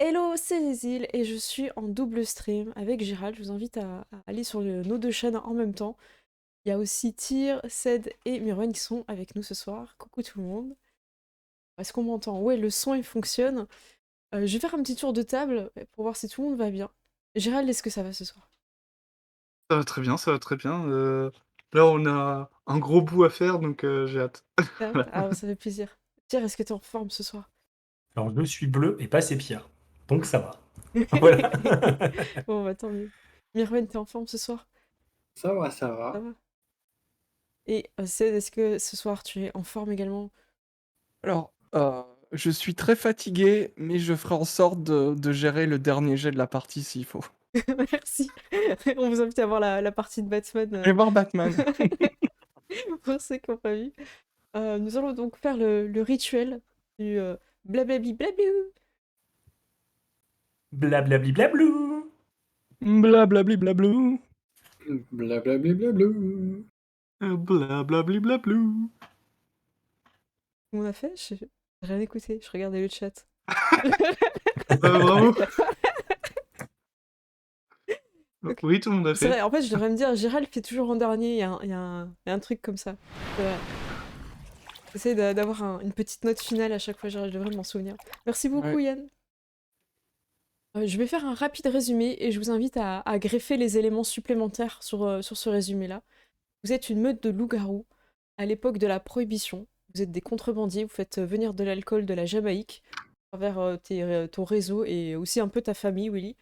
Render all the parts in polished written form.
Hello, c'est Cécile et je suis en double stream avec Gérald. Je vous invite à aller sur nos deux chaînes en même temps. Il y a aussi Tyr, Ced et Mirwen qui sont avec nous ce soir. Coucou tout le monde. Est-ce qu'on m'entend? Ouais, le son il fonctionne. Je vais faire un petit tour de table pour voir si tout le monde va bien. Gérald, est-ce que ça va ce soir? Ça va très bien, ça va très bien. Là, on a un gros bout à faire, donc j'ai hâte. T'as hâte? Voilà. Ah, ça fait plaisir. Tyr, est-ce que t'es en forme ce soir? Alors, je suis bleu et pas sépia. Donc, ça va. Voilà. Bon, bah tant mieux. Mirwen, t'es en forme ce soir? Ça va, ça Ça va. va? Et Ced, est-ce que ce soir tu es en forme également? Alors, je suis très fatigué, mais je ferai en sorte de gérer le dernier jet de la partie s'il faut. Merci. On vous invite à voir la partie de Batman Je vais voir Batman. pour ceux qui n'ont pas vu. Nous allons donc faire le rituel du blablabli blablou. Blablabli blablou. Blablabli blablou. Blablabli. Blablabli blablou. On a fait? J'ai rien écouté, je regardais le chat. Bravo. Ok. Oui, tout le monde a C'est fait. vrai, en fait, je devrais me dire, Gérald fait toujours en dernier, il y a un truc comme ça. C'est vrai. J'essaie d'avoir une petite note finale à chaque fois, je devrais m'en souvenir. Merci beaucoup, Ouais. Yann. Je vais faire un rapide résumé et je vous invite à greffer les éléments supplémentaires sur ce résumé-là. Vous êtes une meute de loups-garous à l'époque de la Prohibition. Vous êtes des contrebandiers, vous faites venir de l'alcool de la Jamaïque à travers ton réseau et aussi un peu ta famille, Willy.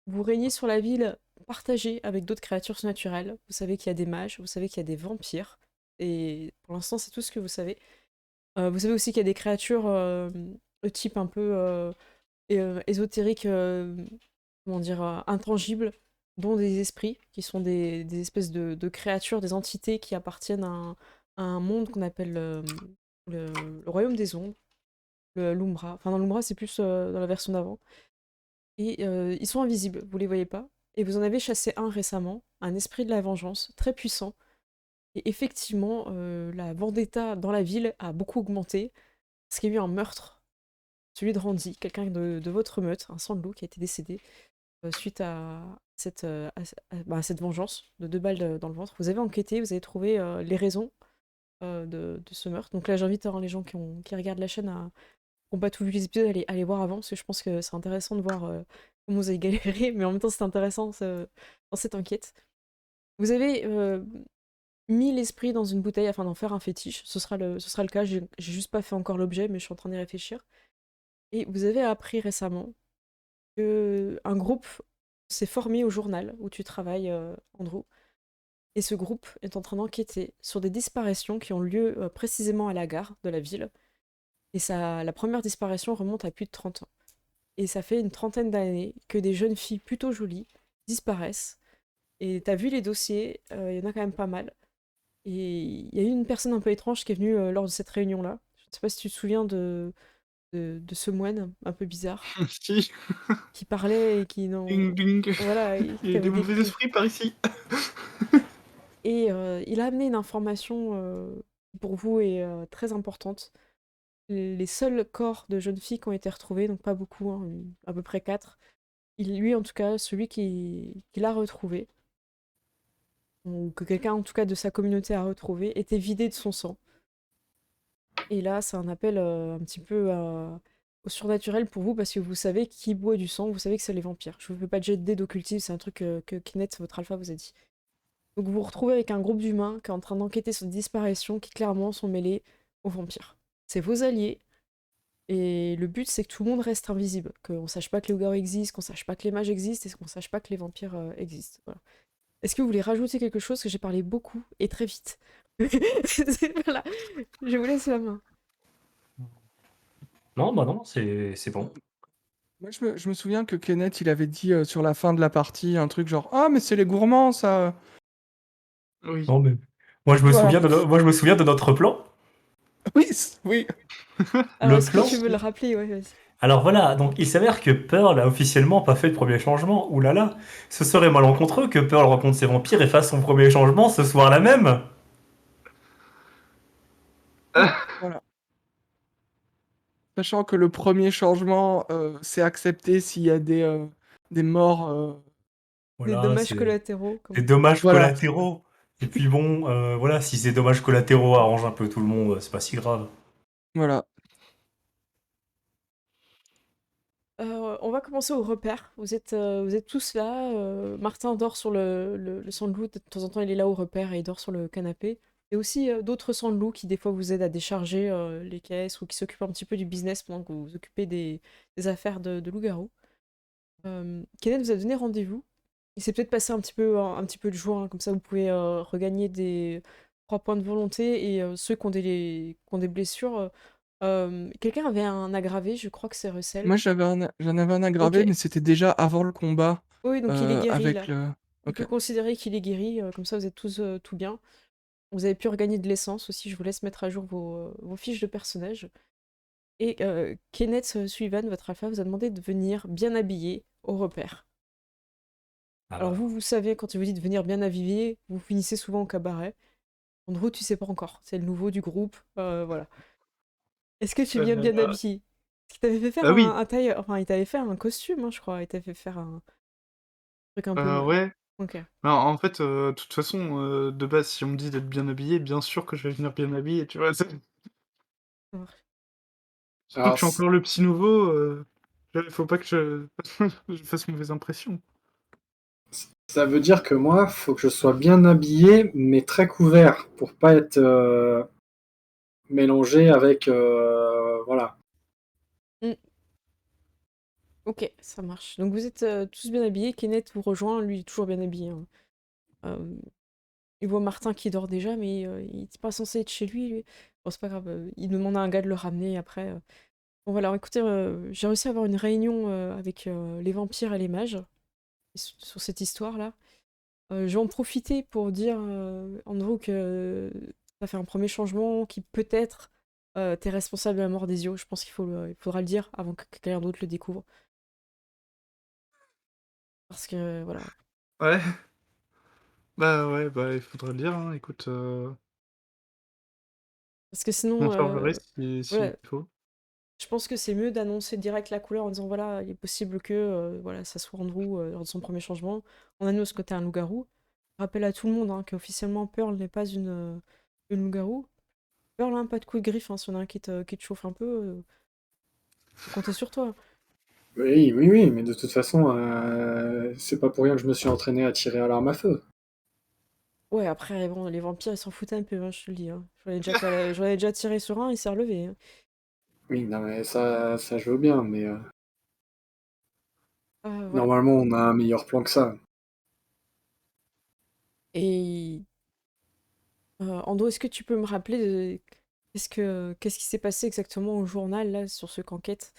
Vous régnez sur la ville partagée avec d'autres créatures surnaturelles. Vous savez qu'il y a des mages, vous savez qu'il y a des vampires. Et pour l'instant, c'est tout ce que vous savez. Vous savez aussi qu'il y a des créatures de type un peu ésotérique, comment dire, intangible, dont des esprits, qui sont des espèces de créatures, des entités qui appartiennent à un monde qu'on appelle le royaume des ombres, l'Umbra. Enfin, dans l'Umbra, c'est plus dans la version d'avant. Et ils sont invisibles, vous les voyez pas. Et vous en avez chassé un récemment, un esprit de la vengeance, très puissant. Et effectivement, la vendetta dans la ville a beaucoup augmenté, parce qu'il y a eu un meurtre, celui de Randy, quelqu'un de votre meute, un sang de loup qui a été décédé suite à cette vengeance de 2 balles dans le ventre. Vous avez enquêté, vous avez trouvé les raisons de ce meurtre. Donc là, j'invite les gens qui regardent la chaîne qui n'ont pas tout vu les épisodes à aller voir avant, parce que je pense que c'est intéressant de voir comment vous avez galéré, mais en même temps, c'est intéressant dans cette enquête. Vous avez mis l'esprit dans une bouteille afin d'en faire un fétiche. Ce sera le cas, j'ai juste pas fait encore l'objet, mais je suis en train d'y réfléchir. Et vous avez appris récemment que un groupe s'est formé au journal où tu travailles, Andrew. Et ce groupe est en train d'enquêter sur des disparitions qui ont lieu précisément à la gare de la ville. Et la première disparition remonte à plus de 30 ans. Et ça fait une trentaine d'années que des jeunes filles plutôt jolies disparaissent. Et t'as vu les dossiers, il y en a quand même pas mal. Et il y a eu une personne un peu étrange qui est venue lors de cette réunion-là. Je ne sais pas si tu te souviens de ce moine un peu bizarre, Si. qui parlait et qui Ding non. ding. Voilà, Il y qui a des avait des mauvais clés. esprits par ici. Et il a amené une information qui pour vous est très importante. Les seuls corps de jeunes filles qui ont été retrouvés, donc pas beaucoup, hein, à peu près 4. Lui, en tout cas, celui qui l'a retrouvé, ou que quelqu'un en tout cas de sa communauté a retrouvé, était vidé de son sang. Et là, c'est un appel un petit peu au surnaturel pour vous, parce que vous savez qui boit du sang, vous savez que c'est les vampires. Je ne vous fais pas de jet de dés d'occultisme, c'est un truc que Kenneth, votre alpha, vous a dit. Donc vous vous retrouvez avec un groupe d'humains qui est en train d'enquêter sur des disparitions qui clairement sont mêlées aux vampires. C'est vos alliés, et le but c'est que tout le monde reste invisible, qu'on sache pas que les loups-garous existent, qu'on sache pas que les mages existent, et qu'on sache pas que les vampires existent. Voilà. Est-ce que vous voulez rajouter quelque chose? Que j'ai parlé beaucoup et très vite. Voilà, je vous laisse la main. Non, bah non, c'est bon. Moi, je me souviens que Kenneth, il avait dit sur la fin de la partie un truc genre ah, mais c'est les gourmands, ça. Oui. Non, mais Voilà. moi, je me souviens de notre plan. Oui, oui. Alors Le est-ce que plan. tu veux le rappeler? Ouais, vas-y. Alors voilà, donc il s'avère que Pearl a officiellement pas fait de premier changement. Ouh là là, ce serait malencontreux que Pearl rencontre ses vampires et fasse son premier changement ce soir-là même. Voilà. Sachant que le premier changement, c'est accepté s'il y a des morts, Des Voilà, dommages c'est collatéraux, des comme... dommages voilà, collatéraux. Et puis bon, voilà, si ces dommages collatéraux arrangent un peu tout le monde, c'est pas si grave. voilà. On va commencer au repère. Vous êtes tous là. Martin dort sur le sandalwood. De temps en temps, il est là au repère et il dort sur le canapé. Et aussi d'autres sandaloos qui, des fois, vous aident à décharger les caisses ou qui s'occupent un petit peu du business pendant que vous vous occupez des affaires de loup-garou. Kenneth vous a donné rendez-vous. Il s'est peut-être passé un petit peu de jour, hein, comme ça vous pouvez regagner des 3 points de volonté et ceux qui ont des blessures. Quelqu'un avait un aggravé, je crois que c'est Russell. Moi, j'en avais un Ok, aggravé, mais c'était déjà avant le combat, oui, donc il est guéri avec là. le On OK. peut considérer qu'il est guéri, comme ça vous êtes tous tout bien. Vous avez pu regagner de l'essence aussi, je vous laisse mettre à jour vos fiches de personnage. Et Kenneth Sullivan, votre alpha, vous a demandé de venir bien habillé au repère. Ah Alors bah, vous savez, quand il vous dit de venir bien habillé, vous finissez souvent au cabaret. Andrew, tu sais pas encore, c'est le nouveau du groupe, voilà. Est-ce que tu viens bien Euh, habillé? Parce qu'il t'avait fait faire ah oui, un taille... Enfin, il t'avait fait un costume, hein, je crois. Il t'avait fait faire un truc un peu... ouais. Ok. Alors, en fait, de toute façon, de base, si on me dit d'être bien habillé, bien sûr que je vais venir bien habillé, tu vois? Ça marche. Surtout que Alors, je suis encore le petit nouveau, faut pas que je je fasse mauvaise impression. ça veut dire que moi, faut que je sois bien habillé, mais très couvert, pour pas être mélangé avec... voilà. Hmm, ok, ça marche. Donc vous êtes tous bien habillés. Kenneth vous rejoint, lui il est toujours bien habillé, hein. Euh, il voit Martin qui dort déjà, mais il n'est pas censé être chez lui, lui. Bon, c'est pas grave, il demande à un gars de le ramener après. Bon voilà, alors, écoutez, j'ai réussi à avoir une réunion avec les vampires et les mages sur cette histoire-là. Je vais en profiter pour dire, Andrew, que ça fait un premier changement qui peut-être t'es responsable de la mort d'Ezio. Je pense il faudra le dire avant que quelqu'un d'autre le découvre. Parce que voilà. Ouais, bah, ouais, bah, il faudra le dire, hein, écoute, Parce que je sinon, m'en chargerai si voilà, s'il faut. je pense que c'est mieux d'annoncer direct la couleur en disant voilà, il est possible que voilà, ça soit Andrew lors de son premier changement. On annonce que t'es un loup-garou. Rappelle à tout le monde hein, qu'officiellement Pearl n'est pas une loup-garou. Pearl, hein, pas de coup de griffe, hein, si on a un qui te chauffe un peu, faut compter sur toi. Oui, oui, oui, mais de toute façon, c'est pas pour rien que je me suis entraîné à tirer à l'arme à feu. Ouais, après, bon, les vampires, ils s'en foutent un peu, hein, je te le dis, hein. J'en ai déjà tiré sur un, il s'est relevé, hein. Oui, non, mais ça je veux bien, mais Voilà. normalement, on a un meilleur plan que ça. Et Ando, est-ce que tu peux me rappeler de... qu'est-ce qui s'est passé exactement au journal, là, sur ce qu'enquête?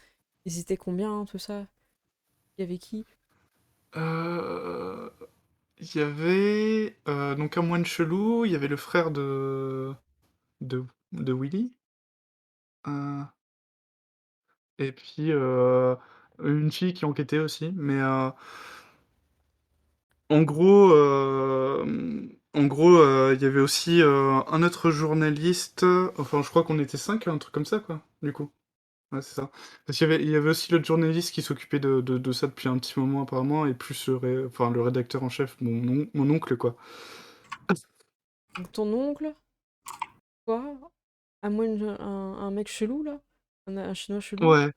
Ils étaient combien, tout ça? Il y avait qui? Heu, il y avait, donc un moine chelou, il y avait le frère de Willy, heu et puis, une fille qui enquêtait aussi, mais, il y avait aussi, un autre journaliste, enfin, je crois qu'on était 5, un truc comme ça, quoi, du coup. Ouais, c'est ça. Parce qu'il y avait aussi l'autre journaliste qui s'occupait de ça depuis un petit moment apparemment et plus le rédacteur en chef, mon oncle, quoi. Donc ton oncle, quoi? À moi, un mec chelou, là? Un chinois chelou? Ouais.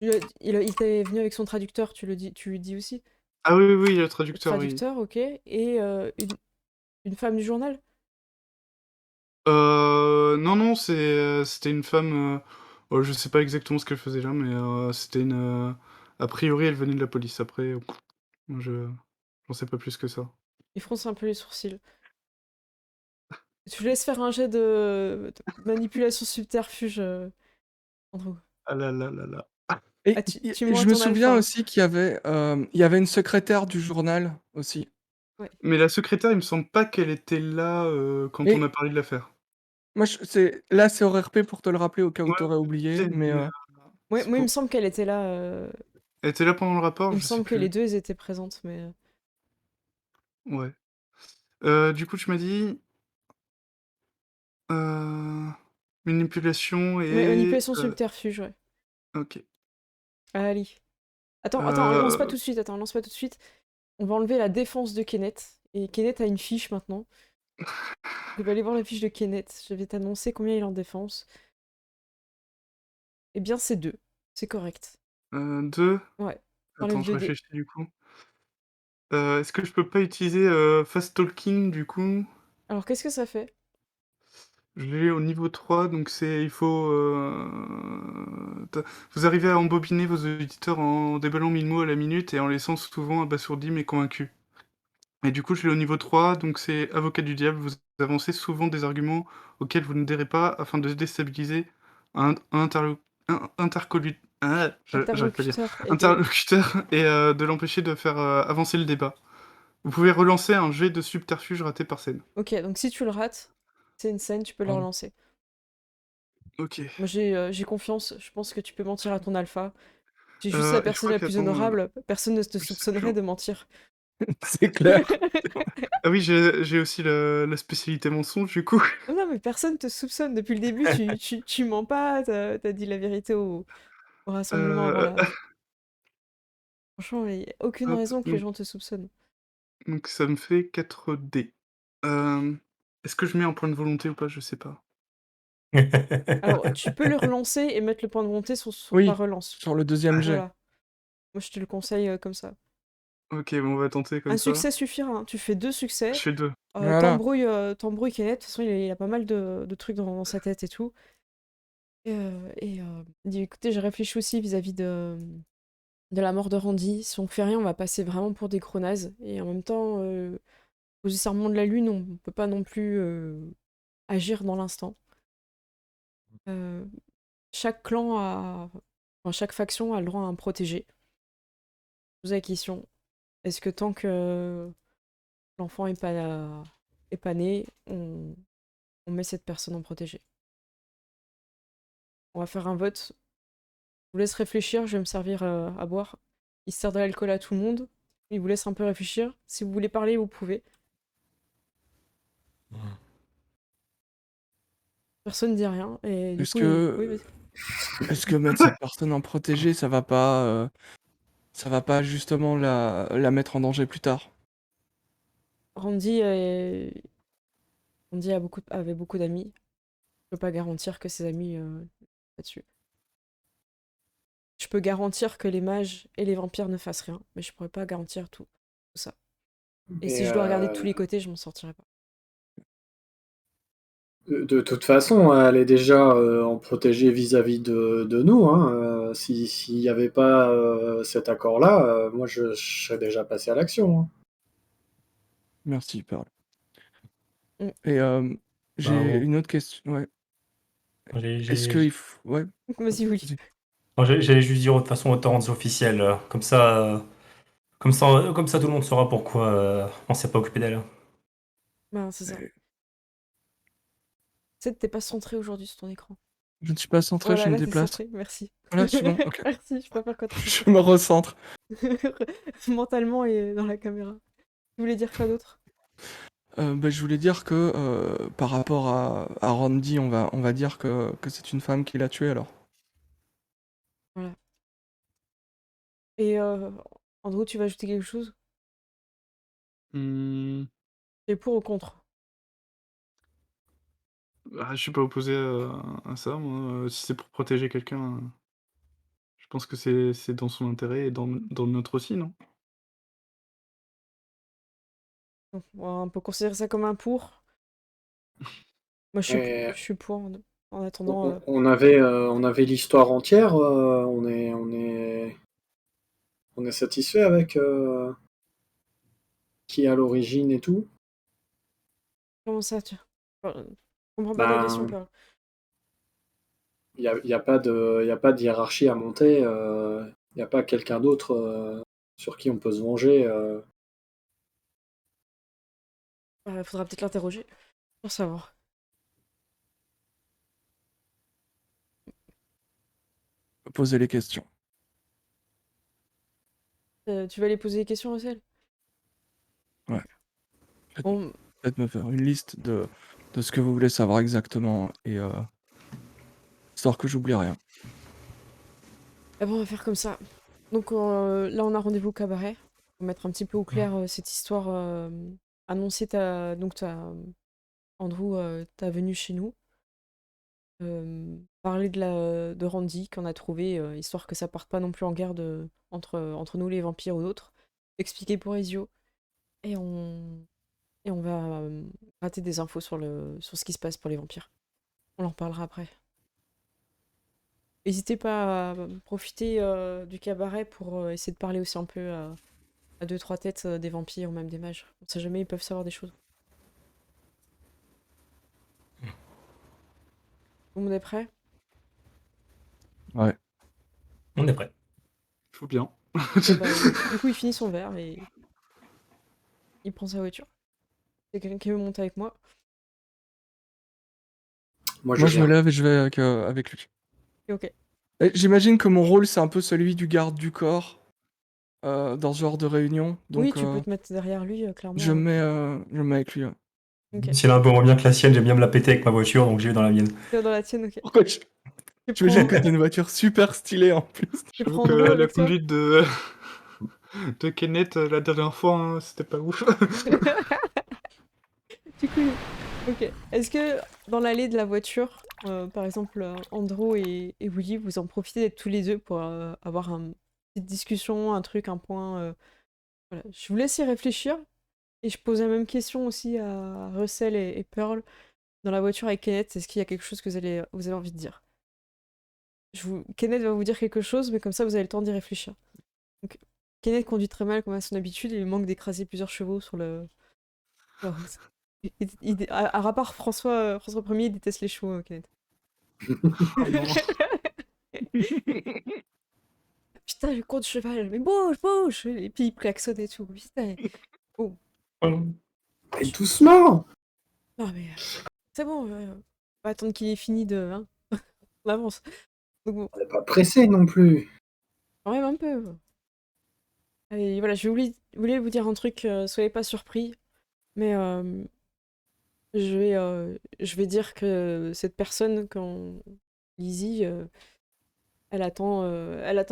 Il t'est venu avec son traducteur, tu lui dis aussi? Ah oui, oui, oui, le Le traducteur, oui. traducteur, ok. Et une femme du journal? Non, non, c'était une femme, je sais pas exactement ce qu'elle faisait là, mais c'était a priori, elle venait de la police. Après, je j'en sais pas plus que ça. Il fronce un peu les sourcils. Tu laisses faire un jet de manipulation subterfuge, Andrew. Ah là là là là. Ah, Et tu et mens à je me ton alpha, souviens hein. aussi il y avait une secrétaire du journal aussi. Ouais. Mais la secrétaire, il me semble pas qu'elle était là, quand on Mais a parlé de l'affaire. moi, c'est au RP pour te le rappeler au cas où Ouais, tu aurais oublié, ouais, mais mais c'est Moi, il me pour semble qu'elle était là. elle était là pendant le rapport? Il me Je sais semble que les plus. deux elles étaient présentes, mais. Ouais. Du coup, tu m'as dit, heu, Manipulation et... Manipulation subterfuge, ouais. Ok. Allez. Attends, lance pas Euh, tout de suite, lance pas tout de suite. On va enlever la défense de Kenneth. Et Kenneth a une fiche maintenant. Je vais aller voir la fiche de Kenneth. Je vais t'annoncer combien il est en défense. Eh bien, c'est 2. C'est correct. 2. Ouais. Attends, T'enlèves je 2 dés. réfléchis du coup. Est-ce que je peux pas utiliser Fast Talking du coup? Alors, qu'est-ce que ça fait? Je l'ai au niveau 3, donc c'est... Il faut... Vous arrivez à embobiner vos auditeurs en déballant 1000 mots à la minute et en laissant souvent abasourdis mais convaincus. Et du coup, je l'ai au niveau 3, donc c'est avocat du diable. Vous avancez souvent des arguments auxquels vous ne n'adhérez pas afin de déstabiliser un j'arrive pas à dire. Interlocuteur aigri. Interlocuteur et de l'empêcher de faire avancer le débat. Vous pouvez relancer un jet de subterfuge raté par scène. Ok, donc si tu le rates, c'est une scène, tu peux le Oh. relancer. Ok. Moi, j'ai confiance. Je pense que tu peux mentir à ton alpha. J'ai juste la Et je personne crois la plus qu'attends... honorable. Personne ne te je sais plus. soupçonnerait de mentir. C'est clair. Ah oui, j'ai aussi la spécialité mensonge, du coup. Non, mais personne te soupçonne. Depuis le début, tu mens pas. T'as dit la vérité au rassemblement avant Euh, la. Franchement, il n'y a aucune hop, raison que les gens te soupçonnent. donc ça me fait 4 dés. Est-ce que je mets un point de volonté ou pas? Je sais pas. Alors, tu peux le relancer et mettre le point de volonté sur ta Oui, relance. sur le deuxième jet. Voilà. Moi, je te le conseille comme ça. Ok, bon, on va tenter comme Un ça. succès suffira, hein. Tu fais 2 Je succès. fais 2. Voilà. T'embrouilles Kenneth. De toute façon, il a pas mal de trucs dans sa tête et tout. Il dit, écoutez, j'ai réfléchi aussi vis-à-vis de la mort de Randy. Si on fait rien, on va passer vraiment pour des gros nazes. Et en même temps, aux serments de la lune, on peut pas non plus agir dans l'instant. Euh, chaque clan a... Enfin, chaque faction a le droit à un protégé. Je pose la question, est-ce que tant que l'enfant est pas né, on met cette personne en protégé? On va faire un vote. Je vous laisse réfléchir, je vais me servir à boire. Il sert de l'alcool à tout le monde. Il vous laisse un peu réfléchir. Si vous voulez parler, vous pouvez. Personne ne dit rien. Et du Est-ce coup, oui, que, vas-y. est-ce que mettre cette personne en protégé, ça va pas justement la mettre en danger plus tard? Randy, Randy avait beaucoup d'amis. Je peux pas garantir que ses amis là-dessus. Je peux garantir que les mages et les vampires ne fassent rien, mais je pourrais pas garantir tout ça. Et si Et je dois regarder de tous les côtés, je m'en sortirai pas. de toute façon, elle est déjà en protégée vis-à-vis de nous, hein. S'il n'y avait pas cet accord-là, moi je serais déjà passé à l'action, hein. Merci, Pearl. Mm. Et j'ai Bravo. une autre question. Ouais. J'ai- Est-ce j'ai- qu'il faut... Ouais, Vas-y, oui. vas-y. Non, j'allais juste dire de toute façon autant rendre officiel. Comme ça, tout le monde saura pourquoi on s'est pas occupé d'elle. Ben, c'est ça. Et Tu sais, t'es pas centré aujourd'hui sur ton écran. je ne suis pas centré, Voilà, je me là, t'es déplace. centré. Merci. Là, c'est bon, ok. Merci, je préfère quand t'es Je me recentre. mentalement et dans la caméra. Tu voulais dire quoi d'autre? Bah, je voulais dire que par rapport à Randy, on va dire que c'est une femme qui l'a tué alors. Voilà. Et Andrew, tu vas ajouter quelque chose? Hmm, T'es pour ou contre? je suis pas opposé à ça, moi. Si c'est pour protéger quelqu'un, je pense que c'est dans son intérêt et dans le nôtre aussi, non? Donc, on peut considérer ça comme un pour. Moi, Et je suis pour en attendant. on avait l'histoire entière, on est satisfait avec qui est à l'origine et tout. Comment ça, tu. Je comprends pas ta question, Ben, Pearl. y a pas y a pas de hiérarchie à monter, y a pas quelqu'un d'autre sur qui on peut se venger. Faudra peut-être l'interroger pour savoir. Poser les questions. Tu vas aller poser des questions, Russell? Ouais. Bon, Peut-être me faire une liste de ce que vous voulez savoir exactement. Et histoire que j'oublie rien. Ah bon, on va faire comme ça. Donc là, on a rendez-vous au cabaret pour mettre un petit peu au clair cette histoire. Annoncer Andrew, ta venue chez nous. Parler de Randy qu'on a trouvé, histoire que ça parte pas non plus en guerre entre nous les vampires ou d'autres. Expliquer pour Ezio. Et on va gratter des infos sur ce qui se passe pour les vampires. On en reparlera après. N'hésitez pas à profiter du cabaret pour essayer de parler aussi un peu à deux, trois têtes des vampires ou même des mages. On sait jamais, ils peuvent savoir des choses. Tout le monde est prêt? Ouais. On est prêt. Faut bien. Du coup, il finit son verre et il prend sa voiture. C'est quelqu'un qui veut monter avec moi? Moi, Moi, je me viens. lève et je vais avec lui. Ok. Et j'imagine que mon rôle, c'est un peu celui du garde du corps dans ce genre de réunion. Oui, Donc, tu peux te mettre derrière lui, clairement. je me mets avec lui. Ouais. Ok. Si elle est un peu moins bien que la sienne, j'aime bien me la péter avec ma voiture, donc j'y vais dans la mienne. Tu vas dans la tienne, ok. Pourquoi Tu j'imagine prends, que t'as une voiture super stylée en plus. tu J'avoue prends que Andrew la avec toi? conduite de Kenneth la dernière fois, hein, c'était pas ouf. Du coup, ok. Est-ce que dans l'allée de la voiture, par exemple, Andrew et Willy, vous en profitez d'être tous les deux pour avoir une petite discussion, un truc, un point voilà. Je vous laisse y réfléchir. Et je pose la même question aussi à Russell et Pearl dans la voiture avec Kenneth. Est-ce qu'il y a quelque chose que vous avez envie de dire? Kenneth va vous dire quelque chose, mais comme ça, vous avez le temps d'y réfléchir. Donc, Kenneth conduit très mal, comme à son habitude, et il manque d'écraser plusieurs chevaux sur la route. À rapport François 1er, il déteste les chevaux, Kenneth. Putain, je compte cheval, mais bouge, bouge! Et puis il klaxonne et tout. Putain. Oh. Et doucement! Non, mais c'est bon, on va attendre qu'il ait fini de. Hein. On avance. Donc bon, On n'est pas pressé non plus. quand même un peu. Allez, voilà, voulais vous dire un truc, soyez pas surpris, mais je vais dire que cette personne, quand Lizzie, elle attend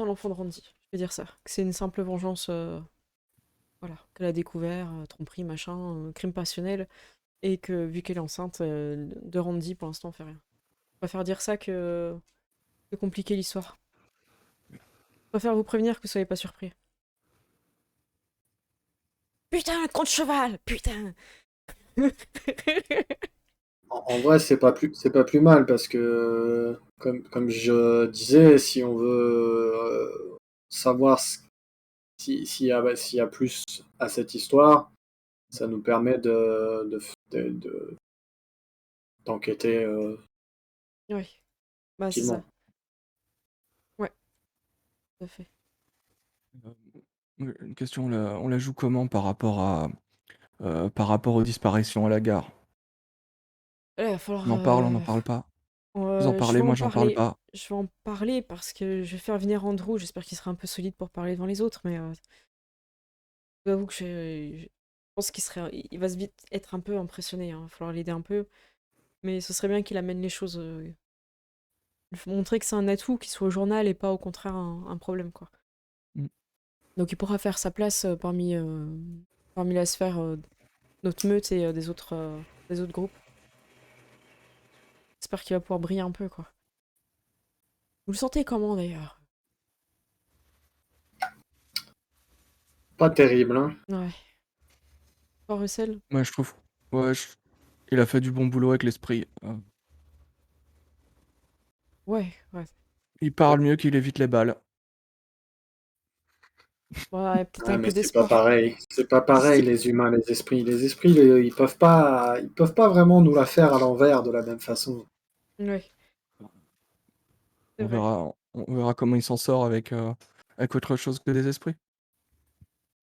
l'enfant de Randy. Je vais dire ça. Que c'est une simple vengeance, voilà, qu'elle a découvert, tromperie, machin, crime passionnel, et que vu qu'elle est enceinte de Randy, pour l'instant, on fait rien. Je préfère dire ça que compliquer l'histoire. Je préfère vous prévenir que soyez pas surpris. Putain, le compte cheval! Putain! En vrai, c'est pas plus mal parce que, comme je disais, si on veut savoir s'il y a plus à cette histoire, ça nous permet d'enquêter Oui, bah c'est tranquillement. ça. Ouais, tout à fait. Une question, on la joue comment par rapport aux disparitions à la gare? Là, il va falloir. On n'en parle pas? Vous en Je parlez, vais en moi j'en parle parler. pas. Je vais en parler parce que je vais faire venir Andrew. J'espère qu'il sera un peu solide pour parler devant les autres, mais je vous avoue que je pense il va vite être un peu impressionné. Hein. Il va falloir l'aider un peu, mais ce serait bien qu'il amène les choses, montrer que c'est un atout, qu'il soit au journal et pas au contraire un problème, quoi. Mm. Donc il pourra faire sa place parmi la sphère notre meute et des autres groupes. J'espère qu'il va pouvoir briller un peu, quoi. Vous le sentez comment, d'ailleurs? Pas terrible, hein. Ouais. Pas Russell? Ouais, je trouve. Ouais, il a fait du bon boulot avec l'esprit. Ouais, ouais. Il parle mieux qu'il évite les balles. Ouais, peut-être Ouais, un mais peu c'est pas d'espoir. pareil. C'est pas pareil, les humains, les esprits. Les esprits, ils peuvent pas vraiment nous la faire à l'envers de la même façon. Ouais, c'est vrai. On verra comment il s'en sort avec autre chose que des esprits.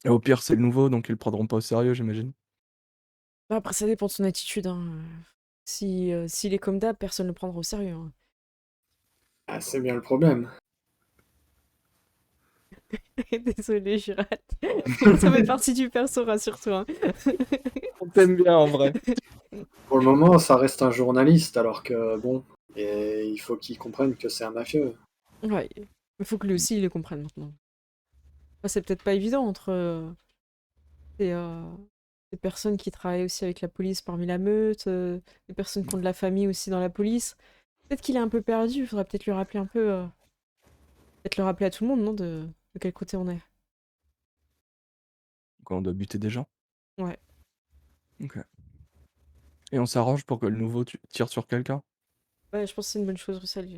Et au pire, c'est le nouveau, donc ils le prendront pas au sérieux, j'imagine. Bah, après, ça dépend de son attitude. Hein. S'il est comme d'hab, personne ne le prendra au sérieux. Hein. Ah, c'est bien le problème. Désolée, je rate. Ça fait partie du perso, rassure-toi. On t'aime bien en vrai. Pour le moment, ça reste un journaliste, alors que, bon, Et il faut qu'il comprenne que c'est un mafieux. Ouais, il faut que lui aussi il les comprenne maintenant. Enfin, c'est peut-être pas évident entre ces, ces personnes qui travaillent aussi avec la police parmi la meute, des personnes qui ont de la famille aussi dans la police. Peut-être qu'il est un peu perdu, il faudrait peut-être lui rappeler un peu, peut-être le rappeler à tout le monde, non, de quel côté on est. Quand on doit buter des gens. Ouais. Ok. Et on s'arrange pour que le nouveau tire sur quelqu'un. Ouais, je pense que c'est une bonne chose, Russell.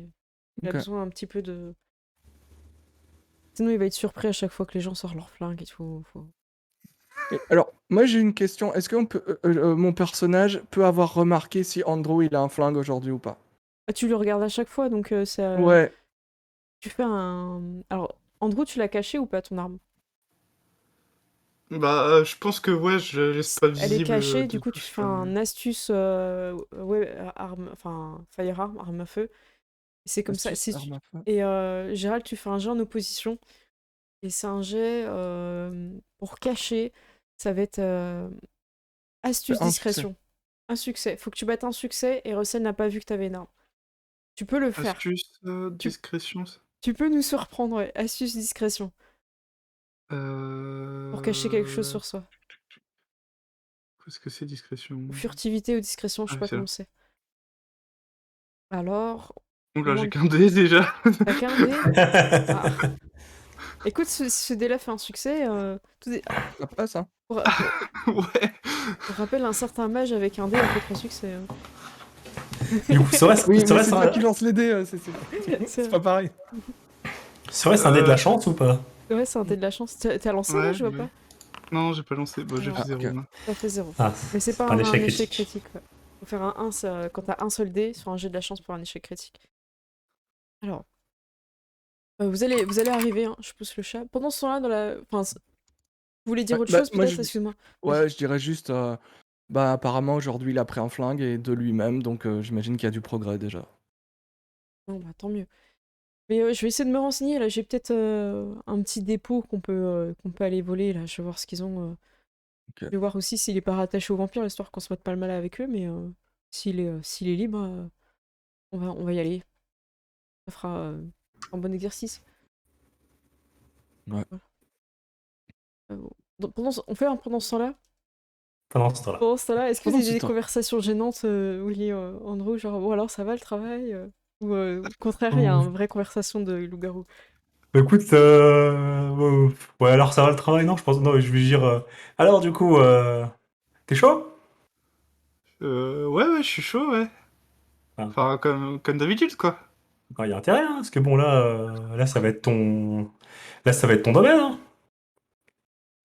Il a Ok. besoin un petit peu de. Sinon, il va être surpris à chaque fois que les gens sortent leurs flingues et tout. Et alors, moi j'ai une question. Est-ce que mon personnage peut avoir remarqué si Andrew il a un flingue aujourd'hui ou pas? Ah, tu le regardes à chaque fois, donc ça. Ouais. Tu fais un. Alors, Andrew, tu l'as caché ou pas ton arme? Bah, je pense que ouais, je la laisse pas Elle est visible cachée, de du coup, tout tu ce fais faire. un astuce ouais, arme, enfin, firearm, arme à feu. Et c'est comme ça. Astuce arme à feu. Et Gérald, tu fais un jet en opposition. Et c'est un jet pour cacher. Ça va être astuce Un succès. discrétion. Un succès. Faut que tu battes un succès et Russell n'a pas vu que t'avais une arme. Tu peux le faire. Astuce, Tu, discrétion. tu peux nous surprendre, ouais. Astuce discrétion. Pour cacher quelque chose Euh... sur soi. Qu'est-ce que c'est discrétion? Ou furtivité ou discrétion, je sais Ah, pas c'est là. comment c'est. Alors, Oula, j'ai demande. qu'un dé déjà. T'as qu'un dé? Ah. Écoute, ce dé-là fait un succès. Ça passe, hein? Ouais. Pour rappel, un certain mage avec un dé a fait 3 succès. Du coup, serait-ce Oui, mais serait-ce c'est toi un, qui lance les dés. C'est pas pareil. serait-ce un dé de la chance ou pas? Ouais, c'est un dé de la chance. T'as lancé là, Ouais, je vois ouais. pas. Non, j'ai pas lancé. Bah, j'ai Alors, fait 0 ok. là. ça fait 0. Ah, Mais c'est pas un un échec échec critique. critique. Ouais. Faut faire un 1 quand t'as un seul dé sur un jet de la chance pour un échec critique. Alors, vous allez arriver, hein. Je pousse le chat. Pendant ce temps-là, dans la. Enfin, vous voulez dire Ouais, autre bah, chose moi, peut-être? Excuse-moi. Vas-y. ouais, je dirais juste, bah, apparemment, aujourd'hui, il a pris un flingue et de lui-même, donc j'imagine qu'il y a du progrès déjà. Bon, bah tant mieux. Mais je vais essayer de me renseigner. Là, j'ai peut-être un petit dépôt qu'on peut aller voler. Là, je vais voir ce qu'ils ont. Ok. Je vais voir aussi s'il est pas rattaché aux vampires, histoire qu'on se mette pas le mal avec eux. Mais s'il est libre, on va y aller. Ça fera un bon exercice. Ouais. Voilà. On fait un pendant ce temps-là? Pendant ce temps-là. Pendant ce temps-là, est-ce que vous Pendant avez ce des temps. conversations gênantes, Willy, Andrew, genre bon alors ça va le travail ou au contraire il y a Oh. une vraie conversation de loup-garou? Bah, écoute, ouais, alors ça va le travail? Non, je pense. Non, je vais dire. Alors, du coup, t'es chaud? Ouais, je suis chaud, ouais. Enfin, Enfin, comme d'habitude, quoi. il y a intérêt, hein, parce que bon, là, ça va être ton. Là, ça va être ton domaine, hein.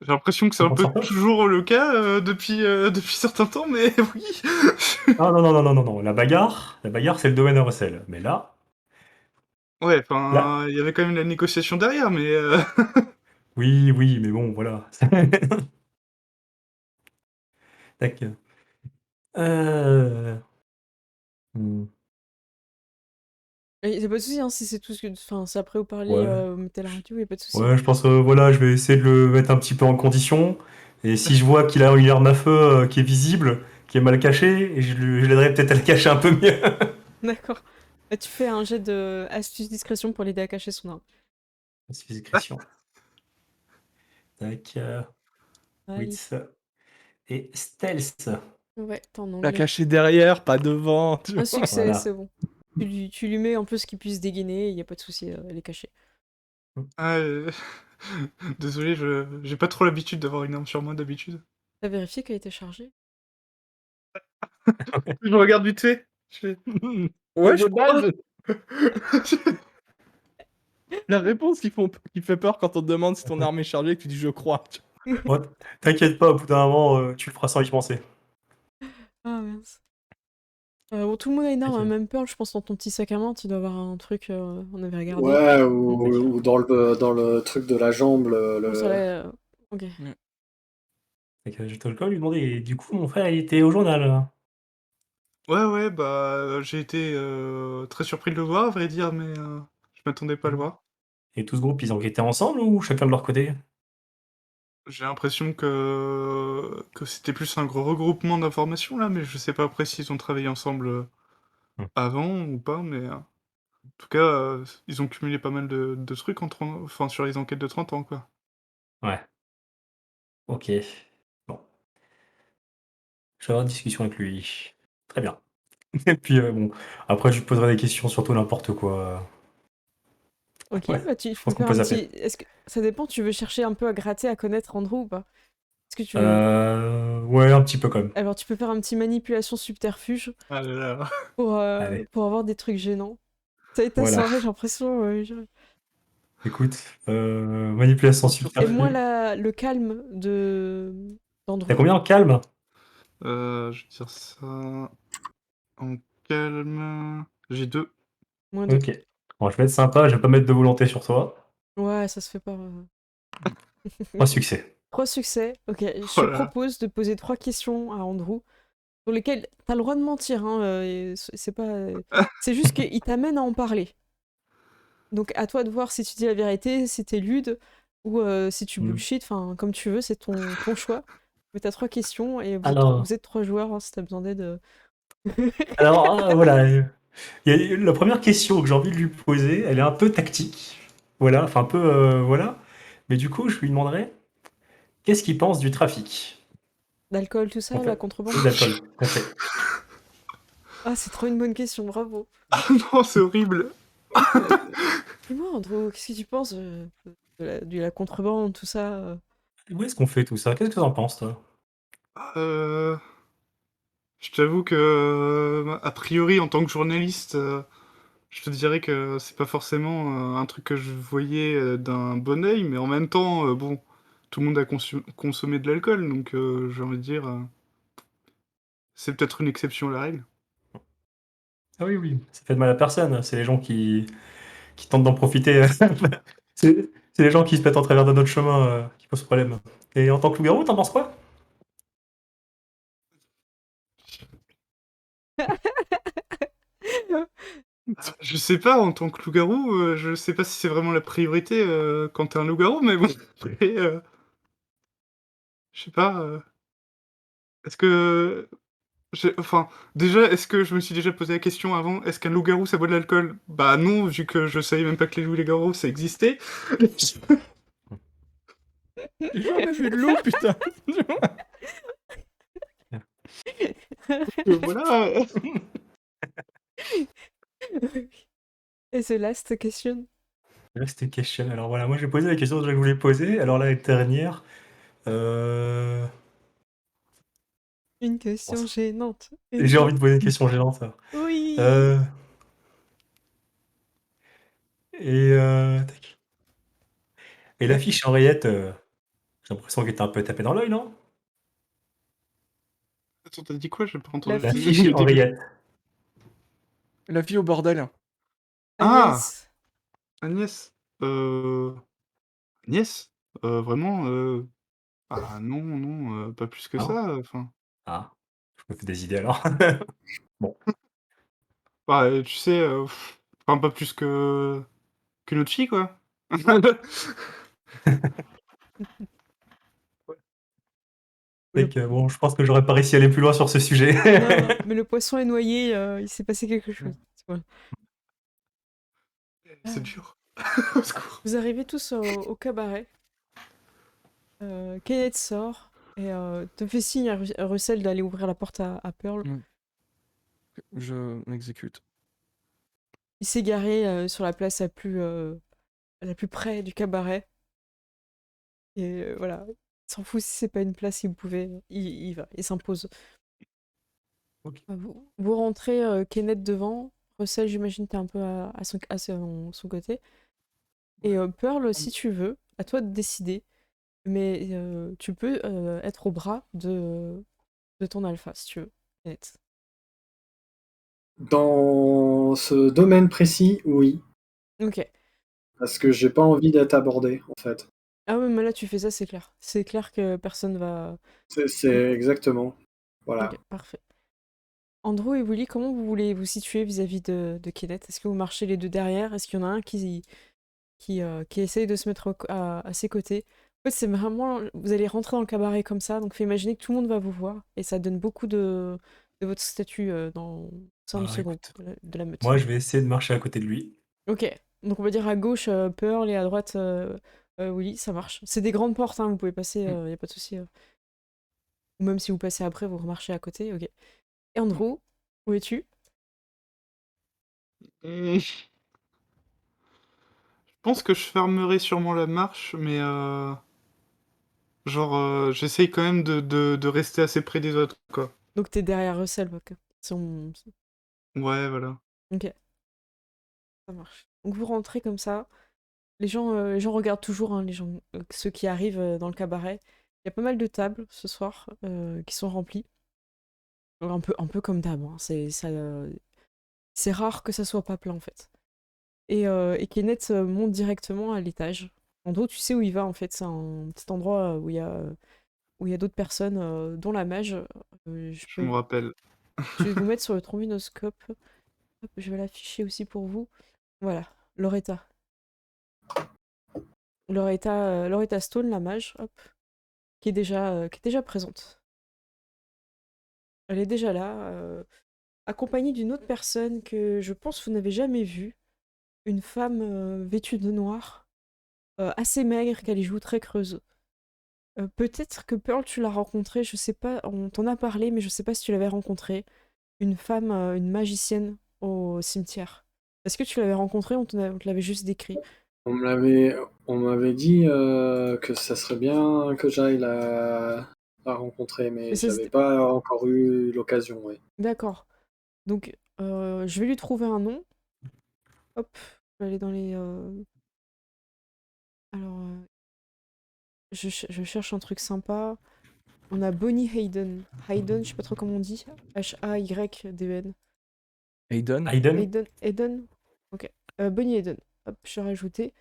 J'ai l'impression que c'est On un pense peu un peu. toujours le cas depuis certains temps, mais oui. Ah non, non, non, non, non, non. La bagarre, c'est le domaine à recel. Mais Ouais, là, enfin, il y avait quand même la négociation derrière, mais oui, oui, mais bon, voilà. Tac. Euh... hmm, Y a pas de souci, hein, si c'est tout ce que. Enfin, si après vous parlez, Ouais. vous mettez la radio, y a pas de souci. Ouais, je pense, voilà, je vais essayer de le mettre un petit peu en condition. Et si je vois qu'il a une arme à feu qui est visible, qui est mal cachée, et je l'aiderai peut-être à le cacher un peu mieux. D'accord. Bah, tu fais un jet de astuce discrétion pour l'aider à cacher son arme. Discrétion. Tac. Allez. Wits et stealth. Ouais, t'es en La anglais. cacher derrière, pas devant, tu Un vois. succès, Voilà. c'est bon. Tu lui mets un peu ce qu'il puisse dégainer, y a pas de souci, elle est cachée. ah, désolé, j'ai pas trop l'habitude d'avoir une arme sur moi d'habitude. T'as vérifié qu'elle était chargée? Je regarde vite fait. Je fais, Ouais, je de crois. base. La réponse qui fait peur quand on te demande si ton arme est chargée et que tu dis je crois. Ouais, t'inquiète pas, au bout d'un moment, tu le feras sans y penser. Ah mince. Bon, tout le monde a une arme, hein, Ok. même Pearl, je pense dans ton petit sac à main, tu dois avoir un truc, on avait regardé. Ouais, Ok. ou dans le truc de la jambe, Bon, ça là, ok. Fait que je te le colle, lui demander. Et du coup, mon frère, il était au journal. Ouais, bah, j'ai été très surpris de le voir, à vrai dire, mais je m'attendais pas à le voir. Et tout ce groupe, ils enquêtaient ensemble ou chacun de leur côté? J'ai l'impression que c'était plus un gros regroupement d'informations là, mais je sais pas après s'ils ont travaillé ensemble. avant ou pas, mais en tout cas, ils ont cumulé pas mal de trucs enfin, sur les enquêtes de 30 ans, quoi. Ouais, OK. Bon, je vais avoir une discussion avec lui. Très bien. Et puis, bon, après je lui poserai des questions sur tout n'importe quoi. Ok, Ouais, bah tu je peux pense qu'on faire peut un petit. zapper. Est-ce que ça dépend, tu veux chercher un peu à gratter, à connaître Andrew ou pas? Est-ce que tu veux. Ouais, un petit peu quand même. Alors tu peux faire un petit manipulation subterfuge Ah là là. Allez, pour avoir des trucs gênants. Ça va être ta voilà. soirée, j'ai l'impression. Écoute, manipulation Et moi, subterfuge. le calme T'as d'Andrew. combien en calme? Je vais dire ça en calme. J'ai 2. Moins deux. Ok. Bon, je vais être sympa, je vais pas mettre de volonté sur toi. Ouais, ça se fait pas. 3 succès. 3 succès. Ok, je Oh te là là. propose de poser 3 questions à Andrew, sur lesquelles t'as le droit de mentir, hein, et c'est pas. C'est juste qu'il t'amène à en parler. Donc à toi de voir si tu dis la vérité, si t'es lude, ou si tu Hmm. bullshit, enfin comme tu veux, c'est ton choix. Mais t'as 3 questions et Alors, vous êtes 3 joueurs, hein, si t'as besoin d'aide. voilà. La première question que j'ai envie de lui poser, elle est un peu tactique. Voilà, enfin un peu. Voilà. Mais du coup, je lui demanderai qu'est-ce qu'il pense du trafic D'alcool, tout qu'on ça, la fait. contrebande? Oui, d'alcool qu'on fait. Ah, c'est trop une bonne question, bravo. Ah non, c'est horrible. Euh, Dis-moi, Andrew, qu'est-ce que tu penses de la contrebande, tout ça Où est-ce qu'on fait tout ça? Qu'est-ce que t'en penses, toi? Euh, je t'avoue que, a priori, en tant que journaliste, je te dirais que c'est pas forcément un truc que je voyais d'un bon œil, mais en même temps, bon, tout le monde a consommé de l'alcool, donc j'ai envie de dire, c'est peut-être une exception à la règle. Ah oui, oui, ça fait de mal à personne. C'est les gens qui tentent d'en profiter. C'est les gens qui se mettent en travers de notre chemin qui posent problème. Et en tant que loup-garou, t'en penses quoi? Je sais pas, en tant que loup-garou, je sais pas si c'est vraiment la priorité quand t'es un loup-garou, mais bon, après, je sais pas, est-ce que enfin, déjà, est-ce que je me suis déjà posé la question avant, est-ce qu'un loup-garou ça boit de l'alcool? Bah non, vu que je savais même pas que les loups-garous ça existait. J'ai jamais vu de loup, putain. Voilà. Et the last question. Last question. Alors voilà, moi j'ai posé la question que je voulais poser. Alors là, la dernière. Euh... Une bon, question gênante. j'ai envie de poser une question gênante. Oui. Euh... Tac. Et la Ouais. fiche Henriette, j'ai l'impression qu'elle était un peu tapée dans l'œil, non? Attends, t'as dit quoi? J'ai pas La entendu La fille fiche le début. Henriette. La fille au bordel. Ah! Agnès. Agnès. Euh... Agnès? Vraiment, ah non, non, pas plus que Non? ça, enfin. Ah, je me fais des idées alors. Bon. Bah, tu sais, enfin pas plus que qu'une autre fille, quoi. Le- Bon, je pense que j'aurais pas réussi à aller plus loin sur ce sujet. Non, mais le poisson est noyé, il s'est passé quelque chose. Tu vois. C'est Ah. dur. Au secours. Vous arrivez tous au cabaret. Kenneth sort et te fait signe à Russell d'aller ouvrir la porte à Pearl. Mm. Je m'exécute. Il s'est garé sur la place la plus près du cabaret. Et voilà, il s'en fout si c'est pas une place, il pouvait, il va, il s'impose. Ok. Vous rentrez Kenneth devant. Russell, j'imagine, t'es un peu son côté. Et Pearl, si tu veux, à toi de décider. Mais tu peux être au bras de ton alpha, si tu veux. Kenneth. Dans ce domaine précis, oui. Ok. Parce que j'ai pas envie d'être abordé, en fait. Ah ouais, mais là, tu fais ça, c'est clair. C'est clair que personne va... C'est exactement. Voilà. Ok, parfait. Andrew et Willy, comment vous voulez vous situer vis-à-vis de Kenneth? Est-ce que vous marchez les deux derrière? Est-ce qu'il y en a un qui essaye de se mettre à ses côtés? En fait, c'est vraiment... Vous allez rentrer dans le cabaret comme ça, donc faut imaginer que tout le monde va vous voir, et ça donne beaucoup de votre statut centre Ah, second écoute, de la meute. moi, je vais essayer de marcher à côté de lui. Ok, donc on va dire à gauche Pearl et à droite Willy, ça marche. C'est des grandes portes, hein, vous pouvez passer, y a pas de souci. Ou même si vous passez après, vous remarchez à côté, ok. Et Andrew, où es-tu? Je pense que je fermerai sûrement la marche, mais genre, j'essaye quand même de rester assez près des autres, quoi. Donc t'es derrière Russell, ok. Ouais, voilà. Ok, ça marche. Donc vous rentrez comme ça. Les gens regardent toujours, hein, ceux qui arrivent dans le cabaret. Il y a pas mal de tables ce soir qui sont remplies. Un peu comme d'hab, hein. C'est rare que ça soit pas plein en fait. Et Kenneth monte directement à l'étage. En gros, tu sais où il va en fait. C'est un petit endroit où il y a d'autres personnes, dont la mage. Je me rappelle. Je vais vous mettre sur le trombinoscope. Hop, je vais l'afficher aussi pour vous. Voilà, Loretta. Loretta Stone, la mage, hop, qui est déjà présente. Elle est déjà là, accompagnée d'une autre personne que je pense vous n'avez jamais vue. Une femme vêtue de noir, assez maigre, qui a les joues très creuses. Peut-être que Pearl, tu l'as rencontrée, je sais pas, on t'en a parlé, mais je sais pas si tu l'avais rencontrée. Une femme, une magicienne au cimetière. Est-ce que tu l'avais rencontrée ou on te l'avait juste décrit? On m'avait dit que ça serait bien que j'aille la rencontrer, Mais mais ça, j'avais pas encore eu l'occasion, ouais. d'accord. Donc, je vais lui trouver un nom. Hop, je vais aller dans les. Alors, je cherche un truc sympa. On a Bonnie Hayden. Hayden, je sais pas trop comment on dit. Hayden. Aiden. Aiden? Hayden. Ok. Bonnie Hayden. Hop, je vais rajouter.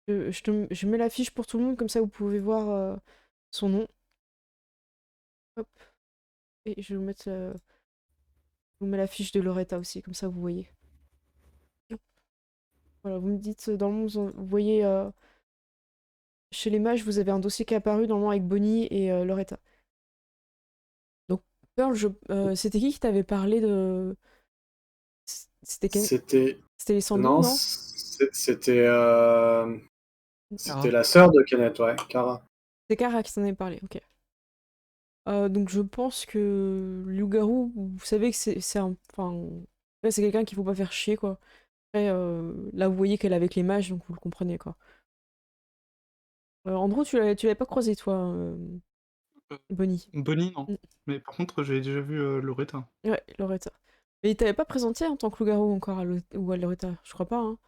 Je mets la fiche pour tout le monde, comme ça vous pouvez voir son nom. Hop. Et je vais vous mets la fiche de Loretta aussi, comme ça vous voyez. Hop. Voilà, vous me dites dans le monde, vous voyez. Chez les mages, vous avez un dossier qui est apparu normalement avec Bonnie et Loretta. Donc, Pearl, c'était qui t'avait parlé de. C'était C'était C'était les Sandons, non, non? c'était Cara. la sœur de Kenneth, ouais, Cara. C'est Kara qui t'en avait parlé, ok. Donc je pense que loup-garou, vous savez que c'est un. Enfin, là, c'est quelqu'un qu'il faut pas faire chier, quoi. Après, là, vous voyez qu'elle est avec les mages, donc vous le comprenez, quoi. Andrew, tu l'avais pas croisé, toi, Euh, Bonnie. Bonnie, non. Mm. Mais par contre, j'ai déjà vu Loretta. Ouais, Loretta. Mais il t'avait pas présenté en tant que loup-garou encore ou à Loretta, je crois pas, hein.